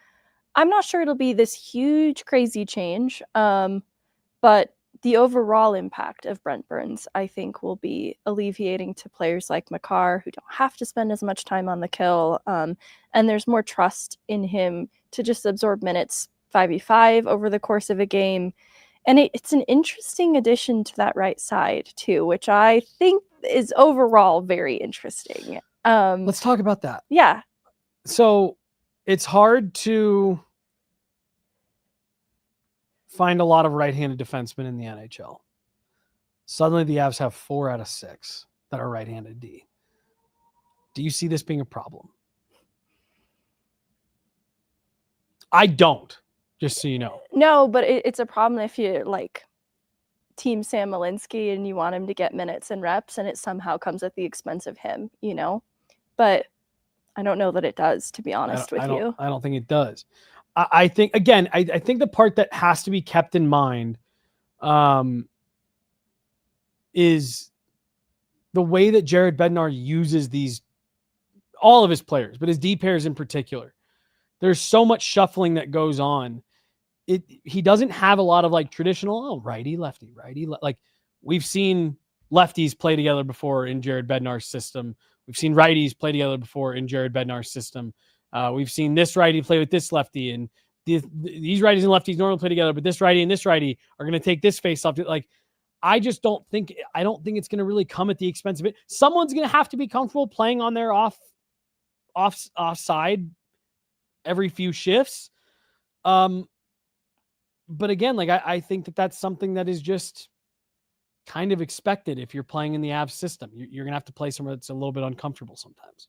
I'm not sure it'll be this huge, crazy change. But the overall impact of Brent Burns, I think, will be alleviating to players like Makar, who don't have to spend as much time on the kill. And there's more trust in him to just absorb minutes 5v5 over the course of a game. And it's an interesting addition to that right side, too, which I think is overall very interesting. Let's talk about that. Yeah. So it's hard to find a lot of right-handed defensemen in the NHL. Suddenly the Avs have 4 out of 6 that are right-handed D. Do you see this being a problem? I don't, just so you know. No, but it's a problem if you like team Sam Malinsky and you want him to get minutes and reps and it somehow comes at the expense of him, you know? But I don't know that it does, to be honest with you. I don't think it does. I think, again, I think the part that has to be kept in mind is the way that Jared Bednar uses all of his players, but his D pairs in particular. There's so much shuffling that goes on. He doesn't have a lot of like traditional righty, lefty, like we've seen lefties play together before in Jared Bednar's system. We've seen righties play together before in Jared Bednar's system. We've seen this righty play with this lefty, and these righties and lefties normally play together, but this righty and this righty are going to take this face off. Like, I don't think it's going to really come at the expense of it. Someone's going to have to be comfortable playing on their offside every few shifts. But again, like I think that's something that is just kind of expected if you're playing in the Avs system. You're going to have to play somewhere that's a little bit uncomfortable sometimes.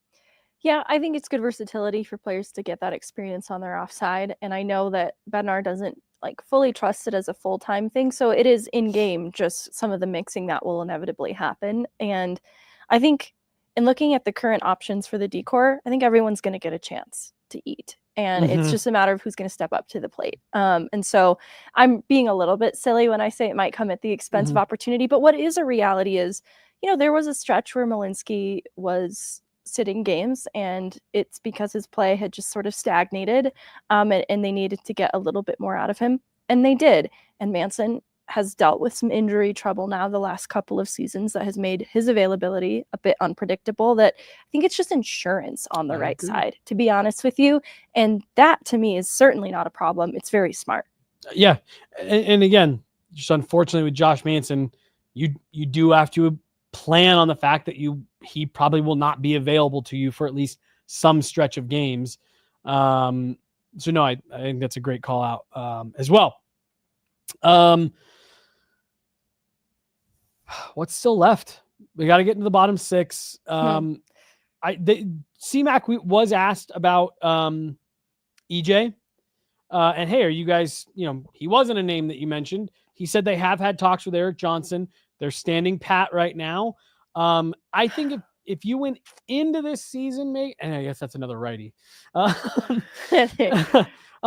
Yeah, I think it's good versatility for players to get that experience on their offside. And I know that Bednar doesn't like fully trust it as a full-time thing. So it is in game, just some of the mixing that will inevitably happen. And I think in looking at the current options for the decor, I think everyone's going to get a chance to eat. And it's just a matter of who's going to step up to the plate. And so I'm being a little bit silly when I say it might come at the expense of opportunity. But what is a reality is, there was a stretch where Malinsky was sitting games, and it's because his play had just sort of stagnated, and they needed to get a little bit more out of him, and they did. And Manson has dealt with some injury trouble now the last couple of seasons that has made his availability a bit unpredictable. That I think it's just insurance on the right side, to be honest with you. And that to me is certainly not a problem. It's very smart. Yeah. And again, just unfortunately with Josh Manson, you do have to plan on the fact that he probably will not be available to you for at least some stretch of games. So no, I think that's a great call out as well. What's still left? We got to get into the bottom 6. CMAC was asked about EJ, and hey, are you guys? He wasn't a name that you mentioned. He said they have had talks with Eric Johnson. They're standing pat right now. I think if you went into this season, mate, and I guess that's another righty. I'll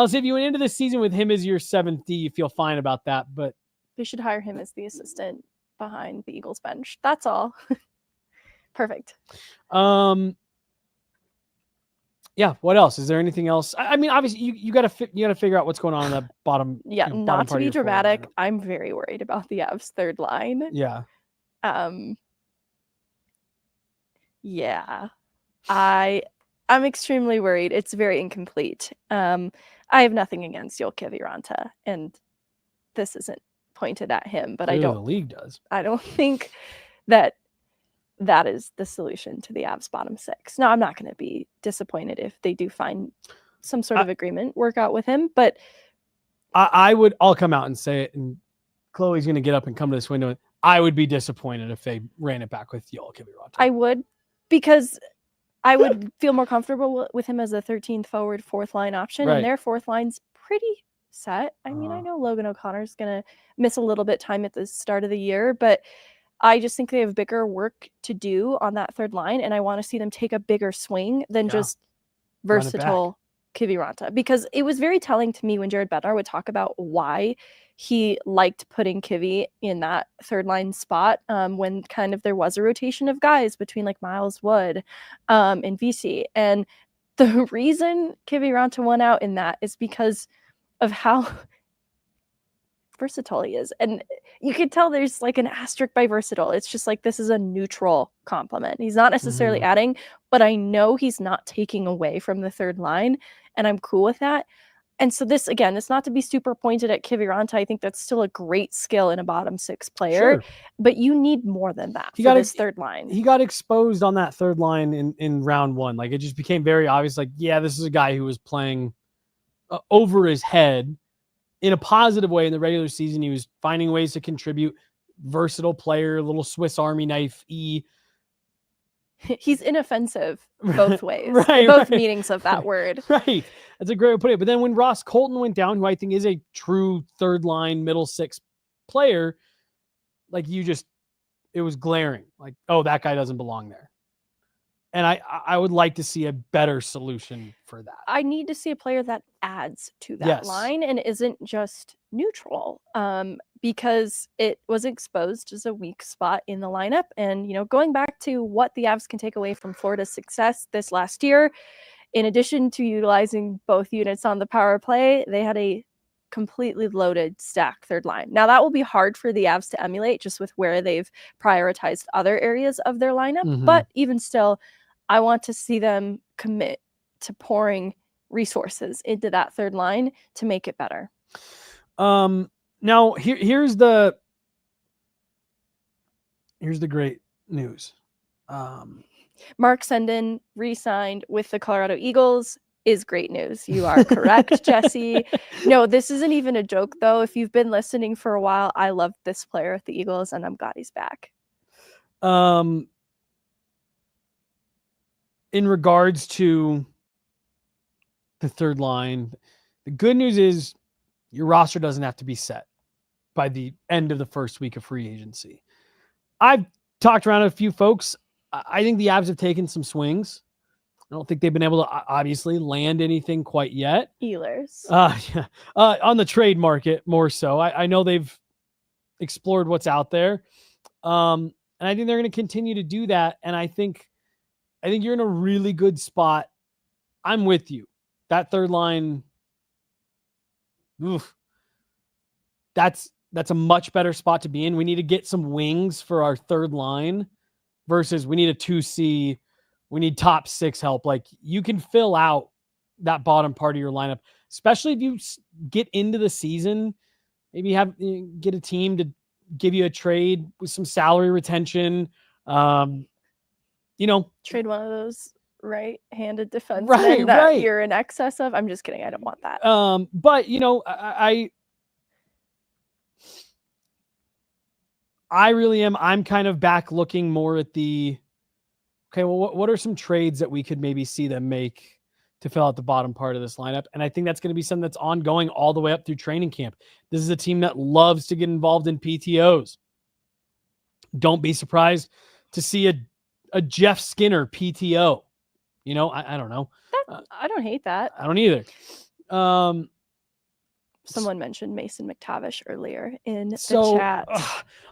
say if you went into this season with him as your 7th D, you feel fine about that. But they should hire him as the assistant behind the Eagles bench. That's all. Perfect. Yeah. What else? Is there anything else? I mean, obviously, you got to figure out what's going on in that bottom. Yeah. Not to be dramatic, I'm very worried about the Avs third line. Yeah. Yeah. I'm extremely worried. It's very incomplete. I have nothing against Joel Kiviranta, and this isn't pointed at him, but the league does. I don't think that is the solution to the Avs bottom 6. No, I'm not going to be disappointed if they do find some sort of agreement, work out with him, but I'll come out and say it, and Chloe's going to get up and come to this window, and I would be disappointed if they ran it back with Joel Kiviranta. I would, because I would feel more comfortable with him as a 13th forward, 4th line option, and their 4th line's pretty set. I mean, I know Logan O'Connor's going to miss a little bit time at the start of the year, but I just think they have bigger work to do on that third line, and I want to see them take a bigger swing than just versatile Kiviranta, because it was very telling to me when Jared Bednar would talk about why he liked putting Kivi in that third line spot when kind of there was a rotation of guys between like Miles Wood and VC. And the reason Kiviranta won out in that is because of how versatile he is. And you could tell there's like an asterisk by versatile. It's just like, this is a neutral compliment. He's not necessarily adding, but I know he's not taking away from the third line, and I'm cool with that. And so this, again, it's not to be super pointed at Kiviranta. I think that's still a great skill in a bottom 6 player, but you need more than that for this third line. He got exposed on that third line in round 1. Like, it just became very obvious, like, yeah, this is a guy who was playing over his head in a positive way in the regular season. He was finding ways to contribute. Versatile player, little Swiss Army knife. He's inoffensive both ways, Right, both right. meanings of that word. Right. That's a great way to put it. But then when Ross Colton went down, who I think is a true third line, middle six player, like it was glaring. Like, oh, that guy doesn't belong there. And I would like to see a better solution for that. I need to see a player that adds to that Yes. line and isn't just neutral, because it was exposed as a weak spot in the lineup. And, going back to what the Avs can take away from Florida's success this last year, in addition to utilizing both units on the power play, they had a completely loaded stack third line. Now that will be hard for the Avs to emulate just with where they've prioritized other areas of their lineup. But even still, I want to see them commit to pouring resources into that third line to make it better. Now here's the great news. Mark Sendin re-signed with the Colorado Eagles is great news. You are correct, Jesse. No, this isn't even a joke, though. If you've been listening for a while, I love this player at the Eagles, and I'm glad he's back. In regards to the third line, the good news is your roster doesn't have to be set by the end of the first week of free agency. I've talked around to a few folks. I think the Avs have taken some swings. I don't think they've been able to obviously land anything quite yet. Ehlers. On the trade market more so. I know they've explored what's out there. And I think they're going to continue to do that. And I think you're in a really good spot. I'm with you. That third line, that's a much better spot to be in. We need to get some wings for our third line versus we need a 2C. We need top six help. Like, you can fill out that bottom part of your lineup, especially if you get into the season, maybe get a team to give you a trade with some salary retention. Trade one of those right-handed defensemen that you're in excess of. I'm just kidding. I don't want that. But I really am. I'm kind of back looking more at what are some trades that we could maybe see them make to fill out the bottom part of this lineup? And I think that's going to be something that's ongoing all the way up through training camp. This is a team that loves to get involved in PTOs. Don't be surprised to see a Jeff Skinner PTO. I don't know. I don't hate that. I don't either. Someone mentioned Mason McTavish earlier in the chat.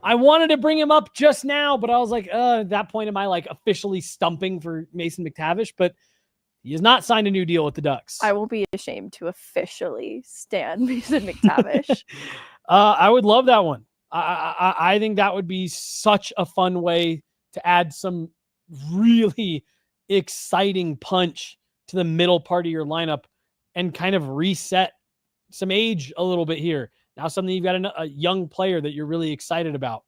I wanted to bring him up just now, but I was like, at that point, am I like officially stumping for Mason McTavish? But he has not signed a new deal with the Ducks. I will be ashamed to officially stand Mason McTavish. I would love that one. I think that would be such a fun way to add some really exciting punch to the middle part of your lineup and kind of reset some age a little bit here. Now something you've got a young player that you're really excited about.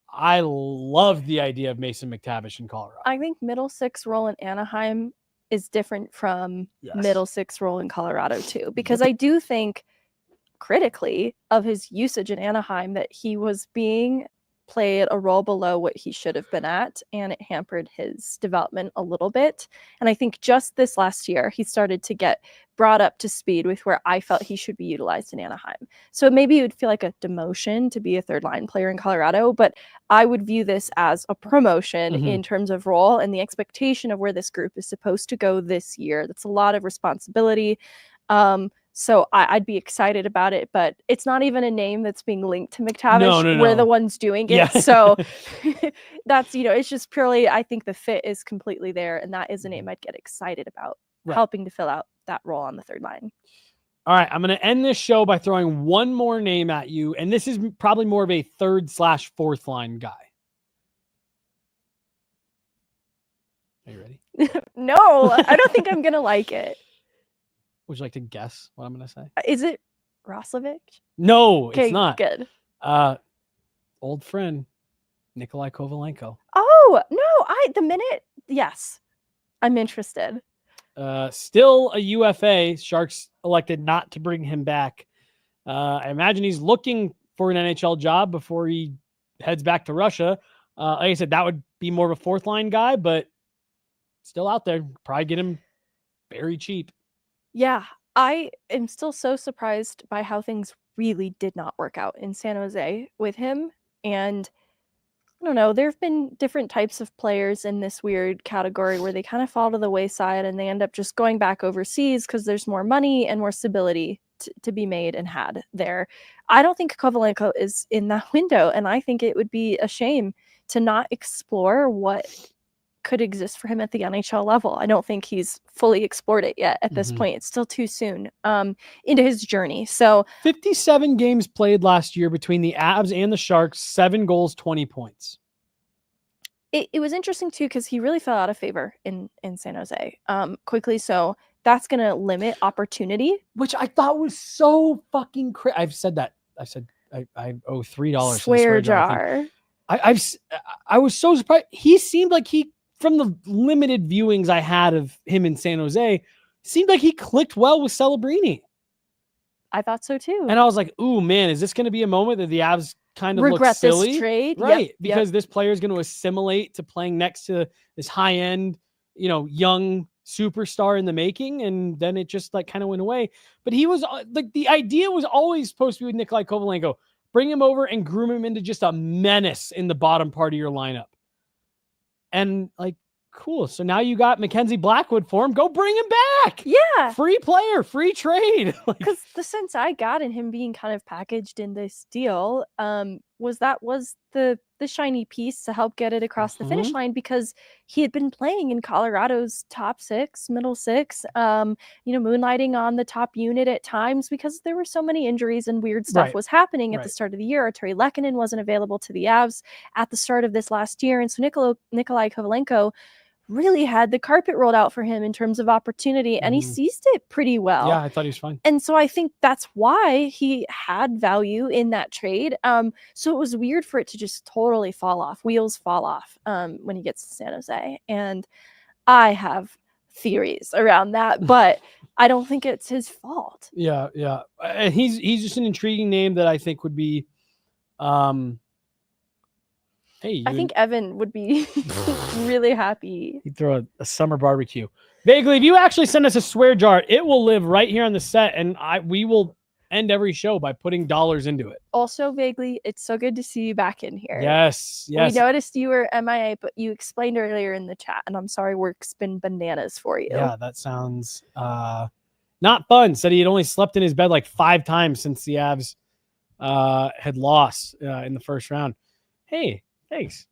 I love the idea of Mason McTavish in Colorado. I think middle six role in Anaheim is different from middle six role in Colorado too, because I do think critically of his usage in Anaheim that he was being played a role below what he should have been at, and it hampered his development a little bit. And I think just this last year, he started to get brought up to speed with where I felt he should be utilized in Anaheim. So maybe it would feel like a demotion to be a third line player in Colorado, but I would view this as a promotion in terms of role and the expectation of where this group is supposed to go this year. That's a lot of responsibility. So I'd be excited about it, but it's not even a name that's being linked to McTavish. No. We're the ones doing it. Yeah. So that's, it's just purely, I think the fit is completely there. And that is a name I'd get excited about helping to fill out that role on the third line. All right. I'm going to end this show by throwing one more name at you. And this is probably more of a 3rd/4th line guy. Are you ready? No, I don't think I'm going to like it. Would you like to guess what I'm going to say? Is it Roslovic? No, it's not. Good. Old friend, Nikolai Kovalenko. Oh, no, yes, I'm interested. Still a UFA. Sharks elected not to bring him back. I imagine he's looking for an NHL job before he heads back to Russia. Like I said, that would be more of a fourth line guy, but still out there. Probably get him very cheap. Yeah, I am still so surprised by how things really did not work out in San Jose with him. And I don't know, there have been different types of players in this weird category where they kind of fall to the wayside and they end up just going back overseas because there's more money and more stability to be made and had there. I don't think Kovalenko is in that window, and I think it would be a shame to not explore what could exist for him at the NHL level. I don't think he's fully explored it yet at this point. It's still too soon into his journey. So 57 games played last year between the Avs and the Sharks, 7 goals, 20 points. It was interesting too, because he really fell out of favor in San Jose quickly. So that's going to limit opportunity. Which I thought was so fucking crazy. I've said that. I said I owe $3 Swear jar. I was so surprised. He seemed like from the limited viewings I had of him in San Jose, seemed like he clicked well with Celebrini. I thought so too. And I was like, ooh, man, is this going to be a moment that the Avs kind of regret look silly? this trade? Right. Yep, because this player is going to assimilate to playing next to this high-end, young superstar in the making. And then it just kind of went away. But he was the idea was always supposed to be with Nikolai Kovalenko. Bring him over and groom him into just a menace in the bottom part of your lineup. And cool. So now you got Mackenzie Blackwood for him. Go bring him back. Yeah. Free player, free trade. Because the sense I got in him being kind of packaged in this deal was the shiny piece to help get it across the finish line, because he had been playing in Colorado's top six, middle six, moonlighting on the top unit at times because there were so many injuries and weird stuff was happening at the start of the year. Terry Lehkonen wasn't available to the Avs at the start of this last year. And so Nikolai Kovalenko really had the carpet rolled out for him in terms of opportunity, and he seized it pretty well. Yeah, I thought he was fine. And so I think that's why he had value in that trade. So it was weird for it to just totally wheels fall off when he gets to San Jose. And I have theories around that, but I don't think it's his fault. Yeah. And he's just an intriguing name that I think would be I think Evan would be really happy. He'd throw a summer barbecue. Vaguely, if you actually send us a swear jar, it will live right here on the set, and we will end every show by putting dollars into it. Also, Vaguely, it's so good to see you back in here. Yes. We noticed you were MIA, but you explained earlier in the chat, and I'm sorry work's been bananas for you. Yeah, that sounds not fun. Said he had only slept in his bed 5 times since the Avs had lost in the first round. Hey, thanks.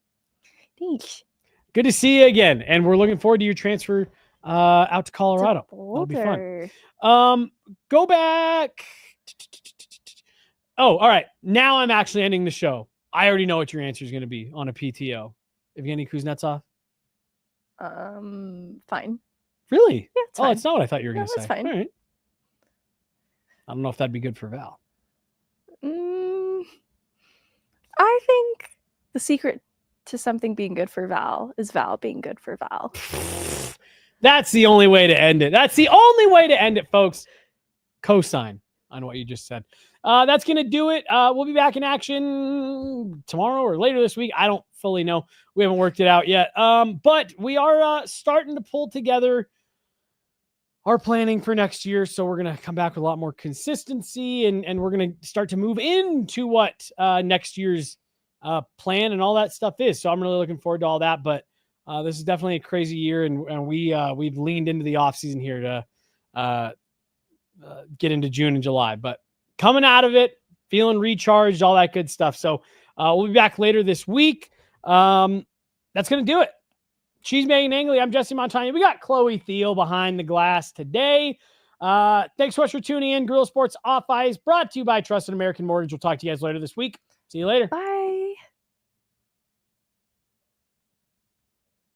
Good to see you again. And we're looking forward to your transfer out to Colorado. That'll be fun. Go back. Oh, all right. Now I'm actually ending the show. I already know what your answer is going to be on a PTO. Evgeny Kuznetsov? Fine. Really? Yeah, it's fine. It's not what I thought you were going to say. That's fine. All right. I don't know if that'd be good for Val. I think the secret to something being good for Val is Val being good for Val. That's the only way to end it. That's the only way to end it, folks. Cosign on what you just said. That's going to do it. We'll be back in action tomorrow or later this week. I don't fully know. We haven't worked it out yet. But we are starting to pull together our planning for next year. So we're going to come back with a lot more consistency, and we're going to start to move into what next year's plan and all that stuff is. So I'm really looking forward to all that. But this is definitely a crazy year, and we've leaned into the off season here to get into June and July. But coming out of it, feeling recharged, all that good stuff. So we'll be back later this week. That's going to do it. She's Meghan Angley. I'm Jesse Montano. We got Chloe Thiel behind the glass today. Thanks so much for tuning in. Guerrilla Sports Off Ice, brought to you by Trusted American Mortgage. We'll talk to you guys later this week. See you later. Bye.